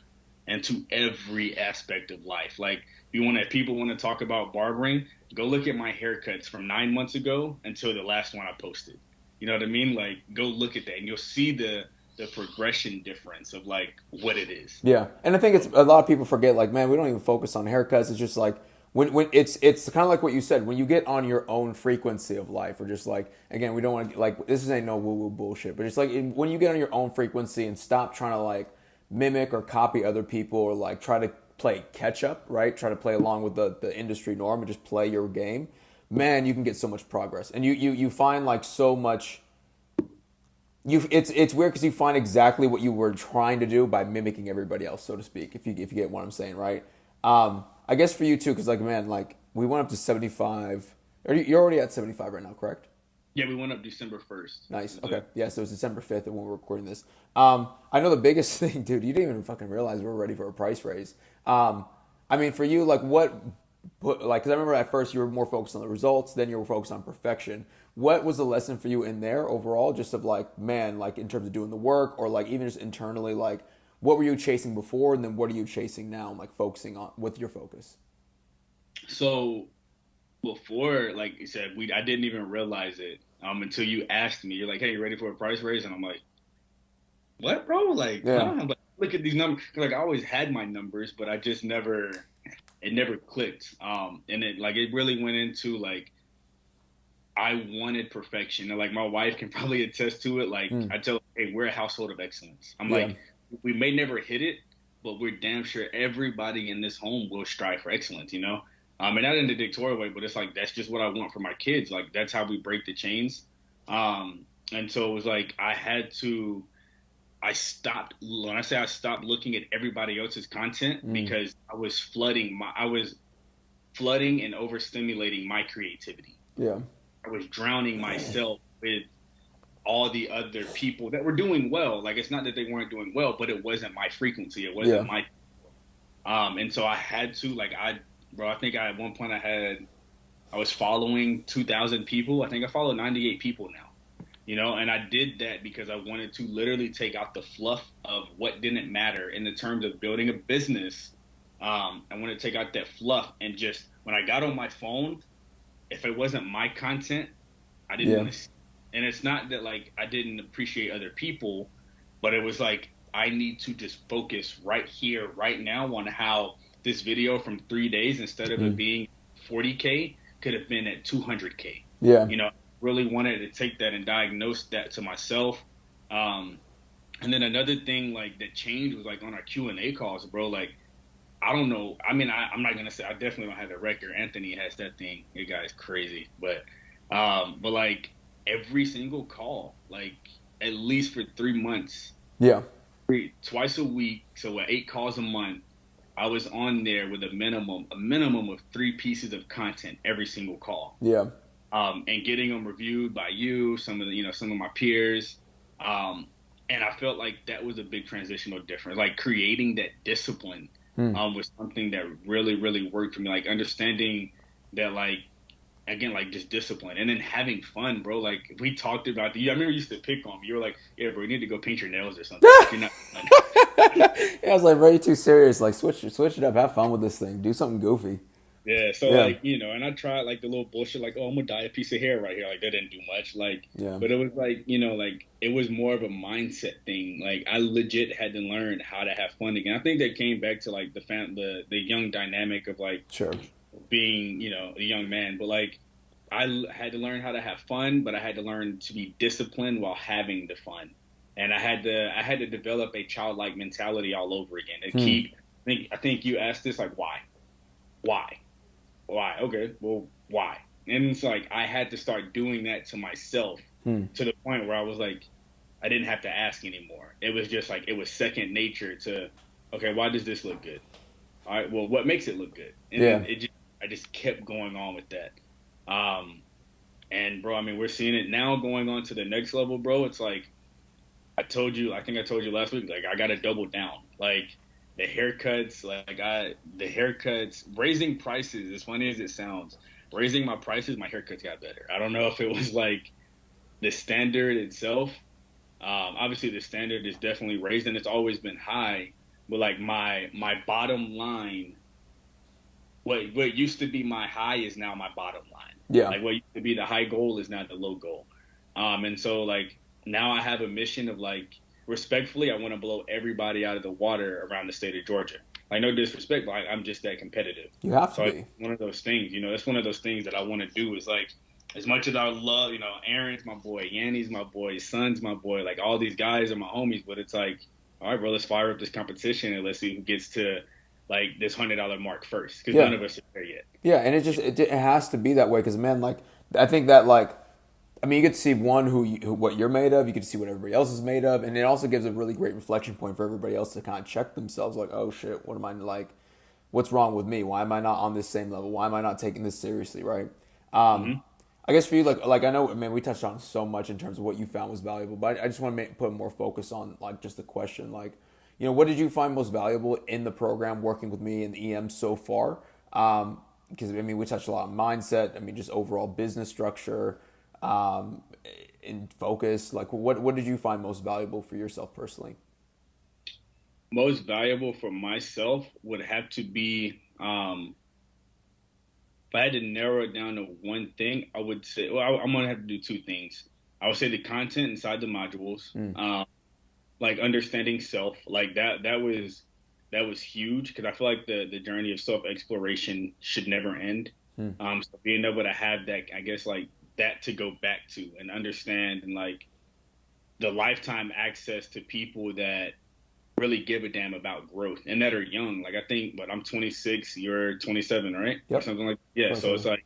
into every aspect of life. Like if people want to talk about barbering, go look at my haircuts from 9 months ago until the last one I posted. You know what I mean? Like go look at that and you'll see the progression difference of like what it is.
Yeah, and I think it's a lot of people forget. Like, man, we don't even focus on haircuts. It's just like when it's kind of like what you said. When you get on your own frequency of life, or just like again, we don't want to like this ain't no woo woo bullshit. But it's like when you get on your own frequency and stop trying to like mimic or copy other people or like try to play catch up, right? Try to play along with the industry norm and just play your game. Man, you can get so much progress, and you find like so much it's weird because you find exactly what you were trying to do by mimicking everybody else, so to speak. If you get what I'm saying, right? I guess for you too, because like man, like we went up to 75. You're already at 75 right now, correct?
Yeah, we went up December 1st.
Nice. Okay. Yeah. So it's December 5th, and when we're recording this, I know the biggest thing, dude. You didn't even fucking realize we were ready for a price raise. I mean, for you, like what like because I remember at first you were more focused on the results, then you were focused on perfection. What was the lesson for you in there overall, just of like man, like in terms of doing the work, or like even just internally, like what were you chasing before, and then what are you chasing now, and like focusing on with your focus?
So before, like you said, I didn't even realize it until you asked me. You're like, "Hey, you ready for a price raise?" And I'm like, "What, bro? Like, huh?"
Yeah.
I'm like, look at these numbers. 'Cause, like, I always had my numbers, but I just never, it never clicked. And it really went into like I wanted perfection. And like my wife can probably attest to it. Like
Mm.
I tell her, "Hey, we're a household of excellence." I'm
Yeah.
like, we may never hit it, but we're damn sure everybody in this home will strive for excellence. You know. And not in the dictatorial way, but it's like that's just what I want for my kids. Like that's how we break the chains. And so it was like I stopped when I say I stopped looking at everybody else's content
Mm.
because I was flooding and overstimulating my creativity.
Yeah.
I was drowning myself with all the other people that were doing well. Like it's not that they weren't doing well, but it wasn't my frequency. It wasn't
Yeah.
my and so I had to I think at one point I was following 2,000 people. I think I follow 98 people now. You know, and I did that because I wanted to literally take out the fluff of what didn't matter in the terms of building a business. I wanted to take out that fluff and just when I got on my phone, if it wasn't my content, I didn't
Yeah.
want to see. And it's not that like I didn't appreciate other people, but it was like I need to just focus right here, right now on how this video from 3 days instead of it
Mm.
being 40K could have been at 200K.
Yeah.
You know, really wanted to take that and diagnose that to myself. And then another thing like that changed was like on our Q&A calls, bro. Like I don't know. I mean, I'm not gonna say I definitely don't have the record. Anthony has that thing. That guy's crazy. But like every single call, like at least for 3 months,
Yeah.
twice a week, so what, 8 calls a month. I was on there with a minimum of 3 pieces of content every single call,
Yeah.
and getting them reviewed by you, some of my peers, and I felt like that was a big transitional difference. Like creating that discipline,
Mm.
was something that really, really worked for me. Like understanding that like again, like just discipline and then having fun, bro. Like we talked about I remember you used to pick on me. You were like, yeah, bro, you need to go paint your nails or something. Like you're not fun.
Yeah, I was like, way too serious. Like, switch it up. Have fun with this thing. Do something goofy.
Yeah, so
Yeah,
like, and I tried like the little bullshit, like, oh, I'm gonna dye a piece of hair right here. Like that didn't do much. Like,
yeah.
but it was like, like it was more of a mindset thing. Like I legit had to learn how to have fun again. I think that came back to like the young dynamic of like
Sure.
being, a young man. But like had to learn how to have fun, but I had to learn to be disciplined while having the fun. And I had to develop a childlike mentality all over again to
Hmm.
keep. I think you asked this like why why? Okay, well, why? And it's like I had to start doing that to myself
Hmm.
to the point where I was like, I didn't have to ask anymore. It was just like it was second nature to, okay, why does this look good? All right, well, what makes it look good? And
Yeah.
then I just kept going on with that. Um, and bro, I mean, we're seeing it now going on to the next level, bro. It's like I think I told you last week, like I got to double down. Like the haircuts, raising prices, as funny as it sounds, raising my prices, my haircuts got better. I don't know if it was like the standard itself. Obviously the standard is definitely raised and it's always been high, but like my bottom line, what used to be my high is now my bottom line.
Yeah.
Like what used to be the high goal is now the low goal. And so like now I have a mission of like respectfully, I want to blow everybody out of the water around the state of Georgia. Like no disrespect, but like, I'm just that competitive.
You have to
So it's
be.
one of those things, that's one of those things that I want to do is like as much as I love, Aaron's my boy, Yanni's my boy, Son's my boy, like all these guys are my homies, but it's like, all right, bro, let's fire up this competition and let's see who gets to like this $100 mark first, because
Yeah.
none of us are there yet.
Yeah, and it has to be that way because man, like I think that like I mean, you get to see one what you're made of. You get to see what everybody else is made of, and it also gives a really great reflection point for everybody else to kind of check themselves. Like, oh shit, what am I like? What's wrong with me? Why am I not on this same level? Why am I not taking this seriously? Right? Um,
Hmm.
I guess for you, like I know, man, we touched on so much in terms of what you found was valuable, but I just want to put more focus on like just the question, like, what did you find most valuable in the program working with me and the EM so far? Because I mean, we touched a lot on mindset. I mean, just overall business structure, um, in focus. Like, what did you find most valuable for yourself personally?
Most valuable for myself would have to be, if I had to narrow it down to one thing, I would say, well, I'm gonna have to do two things. I would say the content inside the modules,
Mm,
like understanding self, like that was huge because I feel like the journey of self exploration should never end.
mm,
So being able to have that, I guess, like that to go back to and understand and like the lifetime access to people that really give a damn about growth and that are young. Like I think, but I'm 26, you're 27, right? Or
yep.
something like yeah. So it's
27.
like,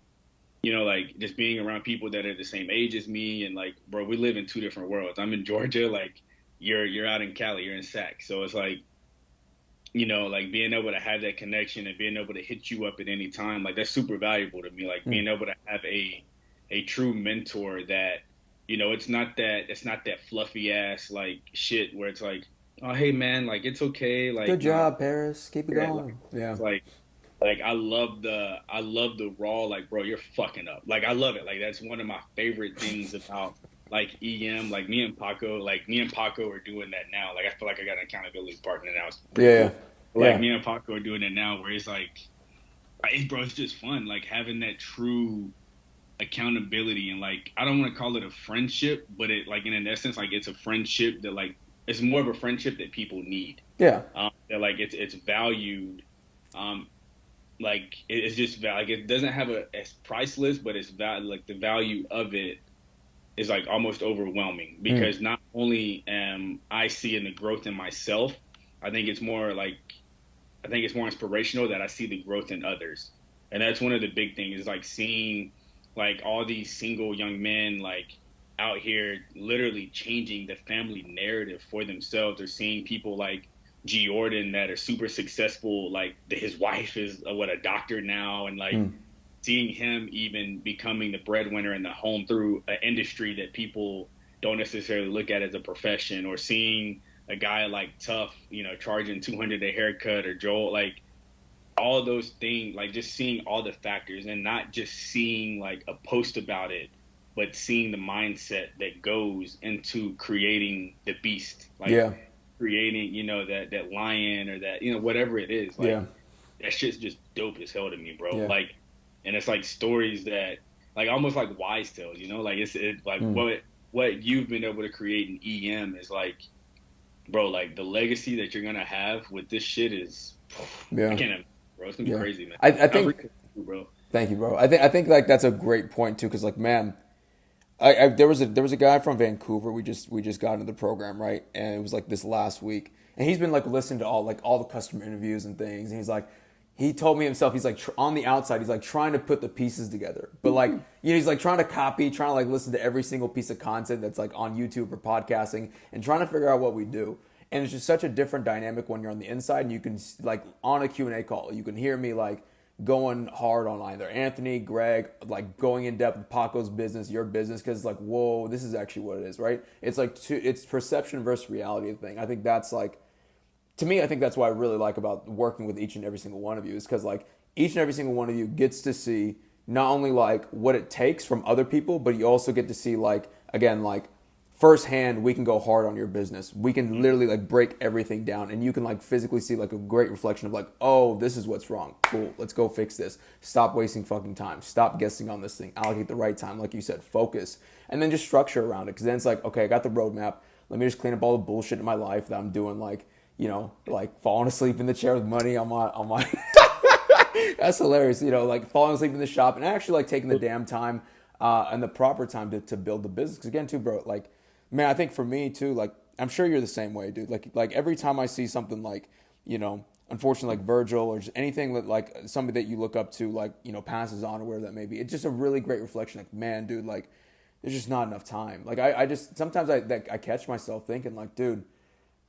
like just being around people that are the same age as me and like, bro, we live in two different worlds. I'm in Georgia, like you're out in Cali, you're in Sac. So it's like, like being able to have that connection and being able to hit you up at any time, like that's super valuable to me. Like
Mm,
being able to have a true mentor that, it's not that fluffy ass like shit where it's like, oh hey man, like it's okay,
good
like nah,
job, Paris. Keep it
yeah, like
going. Yeah.
it's like I love the raw, like bro, you're fucking up. Like I love it. Like that's one of my favorite things about like EM. Like me and Paco are doing that now. Like I feel like I got an accountability partner now. It's pretty
Yeah.
cool. Like
Yeah.
me and Paco are doing it now, where it's like, hey, bro, it's just fun. Like having that true accountability and like I don't want to call it a friendship, but it like in an essence, like it's a friendship that like it's more of a friendship that people need.
Yeah.
That like it's valued. Um, like it's just like it doesn't have it's priceless, but it's like the value of it is like almost overwhelming
Mm,
because not only am I seeing the growth in myself, I think it's more like I think it's more inspirational that I see the growth in others, and that's one of the big things is like seeing like all these single young men like out here literally changing the family narrative for themselves. They're seeing people like Jordan that are super successful. Like his wife is a doctor now, and like
mm,
seeing him even becoming the breadwinner in the home through an industry that people don't necessarily look at as a profession, or seeing a guy like Tough, charging 200 a haircut, or Joel, like all those things, like just seeing all the factors and not just seeing like a post about it, but seeing the mindset that goes into creating the beast, like
Yeah.
creating, that lion or that, whatever it is, like
Yeah.
that shit's just dope as hell to me, bro.
Yeah.
Like, and it's like stories that, like, almost like wise tales, like like
Mm.
what you've been able to create in EM is like, bro, like the legacy that you're gonna have with this shit is, I
Yeah.
can't imagine, bro. It's gonna be
Yeah.
crazy, man.
I
I
think.
appreciate you, bro.
Thank you, bro. I think like that's a great point too, because like man, there was a guy from Vancouver. We just got into the program, right, and it was like this last week, and he's been like listening to all the customer interviews and things, and he's like, he told me himself, he's like on the outside, he's like trying to put the pieces together, but like he's like trying to copy, trying to like listen to every single piece of content that's like on YouTube or podcasting, and trying to figure out what we do. And it's just such a different dynamic when you're on the inside, and you can like on a Q&A call, you can hear me like going hard on either Anthony, Greg, like going in depth with Paco's business, your business, because it's like, whoa, this is actually what it is, right? It's like it's perception versus reality thing. I think that's like, to me, I think that's what I really like about working with each and every single one of you, is because like each and every single one of you gets to see not only like what it takes from other people, but you also get to see like, again, like firsthand, we can go hard on your business. We can literally like break everything down, and you can like physically see like a great reflection of like, oh, this is what's wrong. Cool, let's go fix this. Stop wasting fucking time. Stop guessing on this thing. Allocate the right time, like you said, focus, and then just structure around it. Because then it's like, okay, I got the roadmap. Let me just clean up all the bullshit in my life that I'm doing, like like falling asleep in the chair with money on my. That's hilarious. Like falling asleep in the shop and actually like taking the damn time and the proper time to build the business. 'Cause again, too, bro, like, man, I think for me too, like, I'm sure you're the same way, dude. Like every time I see something like, unfortunately, like Virgil or just anything that like somebody that you look up to, like, passes on or whatever that may be, it's just a really great reflection. Like, man, dude, like, there's just not enough time. Like, I just sometimes I catch myself thinking, like, dude,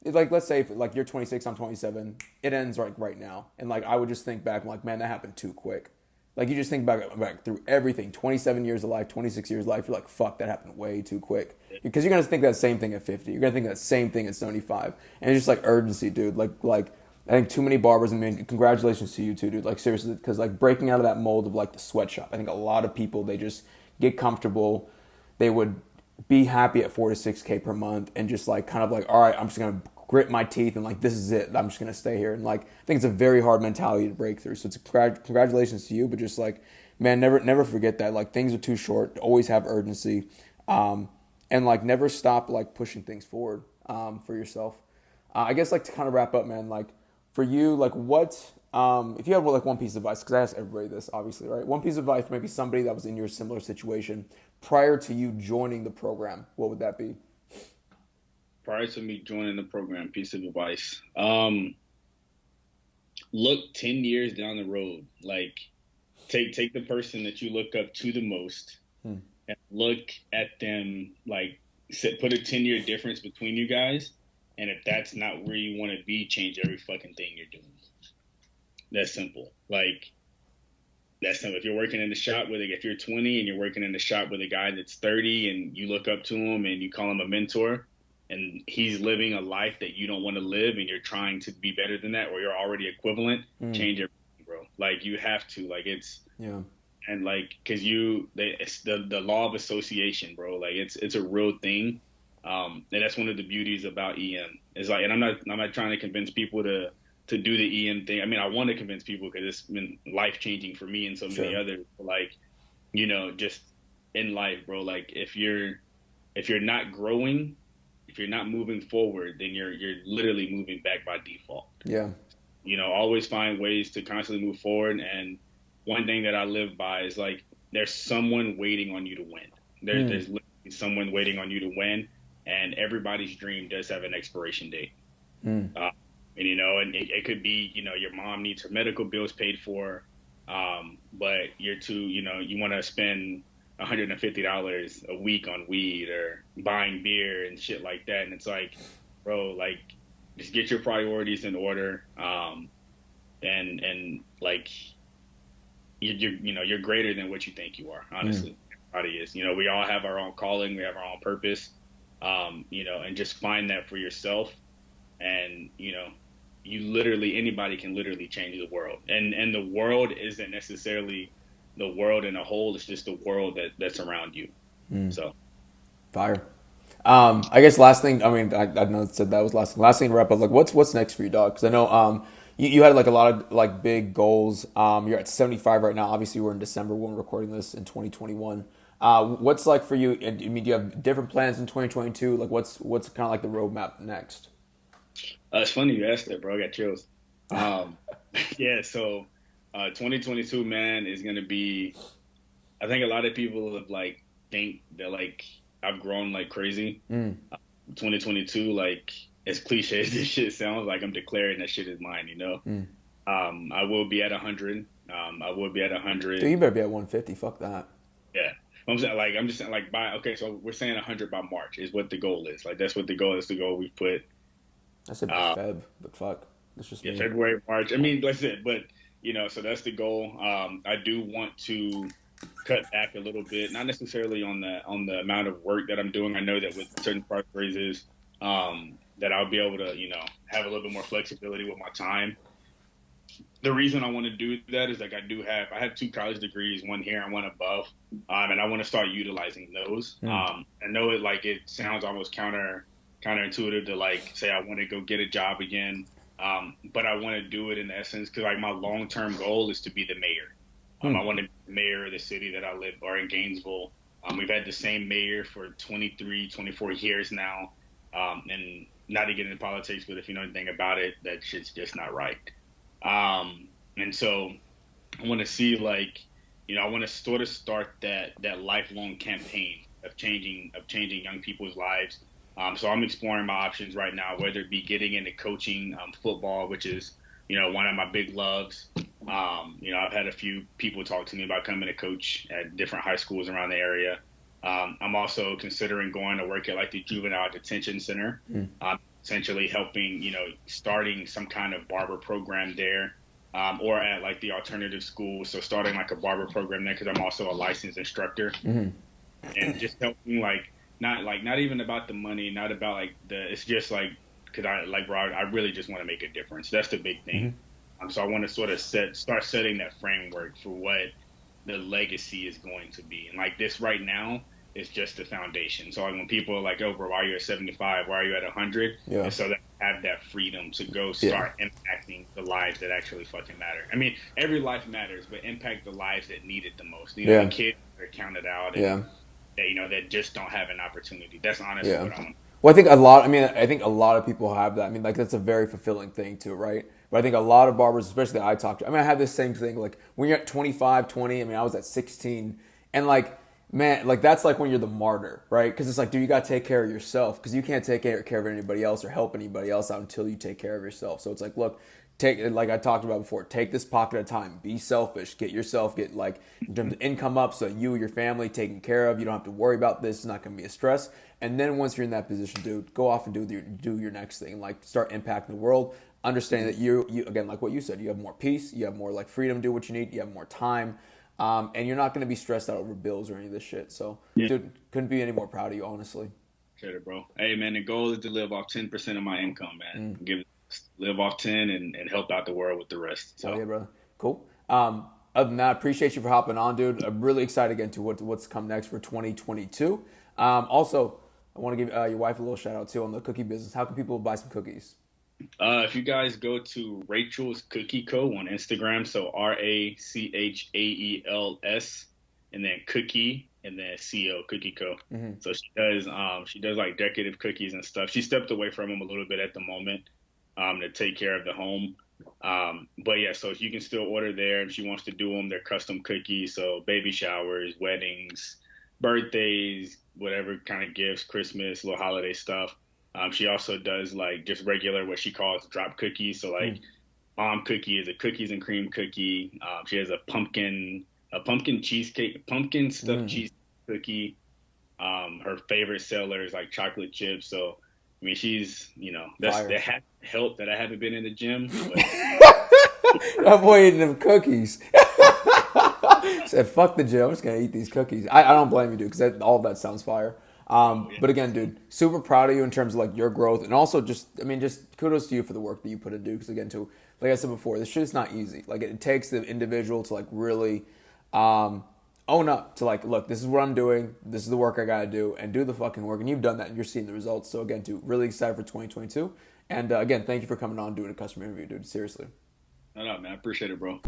it's like, let's say if, like, you're 26, I'm 27, it ends like right now, and like I would just think back, I'm like, man, that happened too quick. Like you just think back through everything, 27 years of life, 26 years of life, you're like, fuck, that happened way too quick. Because you're gonna think that same thing at 50, you're gonna think that same thing at 75, and it's just like urgency, dude. Like I think too many barbers, and man, congratulations to you too, dude. Like seriously, because like breaking out of that mold of like the sweatshop, I think a lot of people, they just get comfortable. They would be happy at 4 to 6K per month, and just like kind of like, all right, I'm just gonna grit my teeth and like this is it. I'm just gonna stay here, and like I think it's a very hard mentality to break through. So it's congratulations to you, but just like, man, never forget that like things are too short. Always have urgency, and like never stop like pushing things forward for yourself. I guess like to kind of wrap up, man. Like for you, like what if you had like one piece of advice? Because I ask everybody this, obviously, right? One piece of advice, maybe somebody that was in your similar situation prior to you joining the program. What would that be?
Prior to me joining the program, piece of advice. Look 10 years down the road. Like take the person that you look up to the most
Hmm.
and look at them, like put a 10-year difference between you guys. And if that's not where you want to be, change every fucking thing you're doing. That's simple. Like that's simple. If you're working in the shop if you're 20 and you're working in the shop with a guy that's 30 and you look up to him and you call him a mentor, and he's living a life that you don't want to live and you're trying to be better than that, or you're already equivalent, change everything, bro. Like you have to, like it's,
Yeah.
and like, cause it's the law of association, bro. Like it's a real thing. And that's one of the beauties about EM is like, and I'm not trying to convince people to do the EM thing. I mean, I want to convince people because it's been life changing for me and so many
Sure.
others. Like, just in life, bro, like if you're not growing, if you're not moving forward, then you're literally moving back by default.
Yeah.
Always find ways to constantly move forward. And one thing that I live by is like, there's someone waiting on you to win. There's literally someone waiting on you to win, and everybody's dream does have an expiration date. And it could be, your mom needs her medical bills paid for, but you're too, you want to spend $150 a week on weed or buying beer and shit like that. And it's like, bro, like just get your priorities in order. And like you're greater than what you think you are. Honestly, everybody is. We all have our own calling. We have our own purpose. And just find that for yourself. And you literally anybody can literally change the world, and the world isn't necessarily the world in a whole. It's just the world that's around you. So
Fire. I guess last thing. I mean, I know it said that was last thing. Last thing to wrap up. Like, what's next for you, dog? Because I know you had like a lot of like big goals. You're at 75 right now. Obviously, we're in December when we're recording this in 2021. What's like for you? I mean, do you have different plans in 2022? Like, what's kind of like the roadmap next?
it's funny you asked that, bro. I got chills. Um, yeah. So 2022, man, is gonna be. I think a lot of people have like think that like I've grown like crazy. 2022, like as cliche as this shit sounds, like I'm declaring that shit is mine. I will be at 100. I will be at
Dude,
100.
you better be at 150. Fuck that.
Yeah. I'm just saying like by okay, so we're saying 100 by March is what the goal is. Like that's what the goal is. The goal we put.
I said by
Uh,
Feb, but fuck, that's just
yeah,
me.
February, March. I mean, like I said, but so that's the goal. I do want to cut back a little bit, not necessarily on the amount of work that I'm doing. I know that with certain price raises, that I'll be able to, have a little bit more flexibility with my time. The reason I want to do that is like I have two college degrees, one here and one above, and I want to start utilizing those. I know it sounds almost counterintuitive to like say I want to go get a job again, but I want to do it in essence because like my long term goal is to be the mayor. I want to be the mayor of the city that I live or in Gainesville. We've had the same mayor for 23, 24 years now, and not to get into politics, but if you know anything about it, that shit's just not right. And so I want to see I want to sort of start that lifelong campaign of changing young people's lives. So I'm exploring my options right now, whether it be getting into coaching football, which is one of my big loves. I've had a few people talk to me about coming to coach at different high schools around the area. I'm also considering going to work at like the juvenile detention center, essentially helping, starting some kind of barber program there, or at like the alternative school. So starting like a barber program there because I'm also a licensed instructor and just helping not even about the money, not about it's just like, cause I really just want to make a difference. That's the big thing. So I want to sort of start setting that framework for what the legacy is going to be. And like this right now is just the foundation. So like when people are like, oh, bro, why are you at 75? Why are you at 100?
Yeah.
And so that I have that freedom to go start impacting the lives that actually fucking matter. I mean, every life matters, but impact the lives that need it the most. The kids that are counted out and that just don't have an opportunity. That's honestly what I want.
Well, I think a lot of people have that. I mean, like that's a very fulfilling thing too, right? But I think a lot of barbers, especially that I talk to, I mean, I have this same thing. Like when you're at 25, 20, I mean, I was at 16, and like, man, like that's like when you're the martyr, right? Because it's like, dude, you got to take care of yourself because you can't take care of anybody else or help anybody else out until you take care of yourself. So it's like, look, like I talked about before, take this pocket of time, be selfish, get like in terms of income up so you, your family taken care of. You don't have to worry about this. It's not going to be a stress. And then once you're in that position, dude, go off and do your next thing, like start impacting the world. Understanding that you again, like what you said, you have more peace, you have more like freedom to do what you need, you have more time, and you're not going to be stressed out over bills or any of this shit. So, dude, couldn't be any more proud of you, honestly.
Appreciate it, bro. Hey, man, the goal is to live off 10% of my income, man. Live off 10 and help out the world with the rest. So.
Oh yeah, brother. Cool. Other than that, I appreciate you for hopping on, dude. I'm really excited again to what's come next for 2022. Also, I want to give your wife a little shout out too on the cookie business. How can people buy some cookies?
If you guys go to Rachel's Cookie Co. on Instagram, so RACHAELS, and then Cookie, and then CO Cookie Co. So she does like decorative cookies and stuff. She stepped away from them a little bit at the moment, to take care of the home. But yeah, so you can still order there if she wants to do them. They're custom cookies, so baby showers, weddings, birthdays, whatever kind of gifts, Christmas, little holiday stuff. She also does like just regular what she calls drop cookies. So like mom cookie is a cookies and cream cookie. She has a pumpkin cheesecake, pumpkin stuffed cheese cookie. Her favorite seller is like chocolate chips. So I mean, she's that helped that I haven't been in the gym. But...
I'm waiting them cookies. Said fuck the gym. I'm just gonna eat these cookies. I don't blame you, dude, because all of that sounds fire.
Yeah.
But again, dude, super proud of you in terms of like your growth, and also just, I mean, just kudos to you for the work that you put into. Because again, too, like I said before, this shit is not easy. Like it takes the individual to like really own up to like, look, this is what I'm doing, this is the work I gotta do, and do the fucking work. And you've done that, and you're seeing the results. So again, too, really excited for 2022. And again, thank you for coming on and doing a customer interview, dude. Seriously.
No, man. I appreciate it, bro.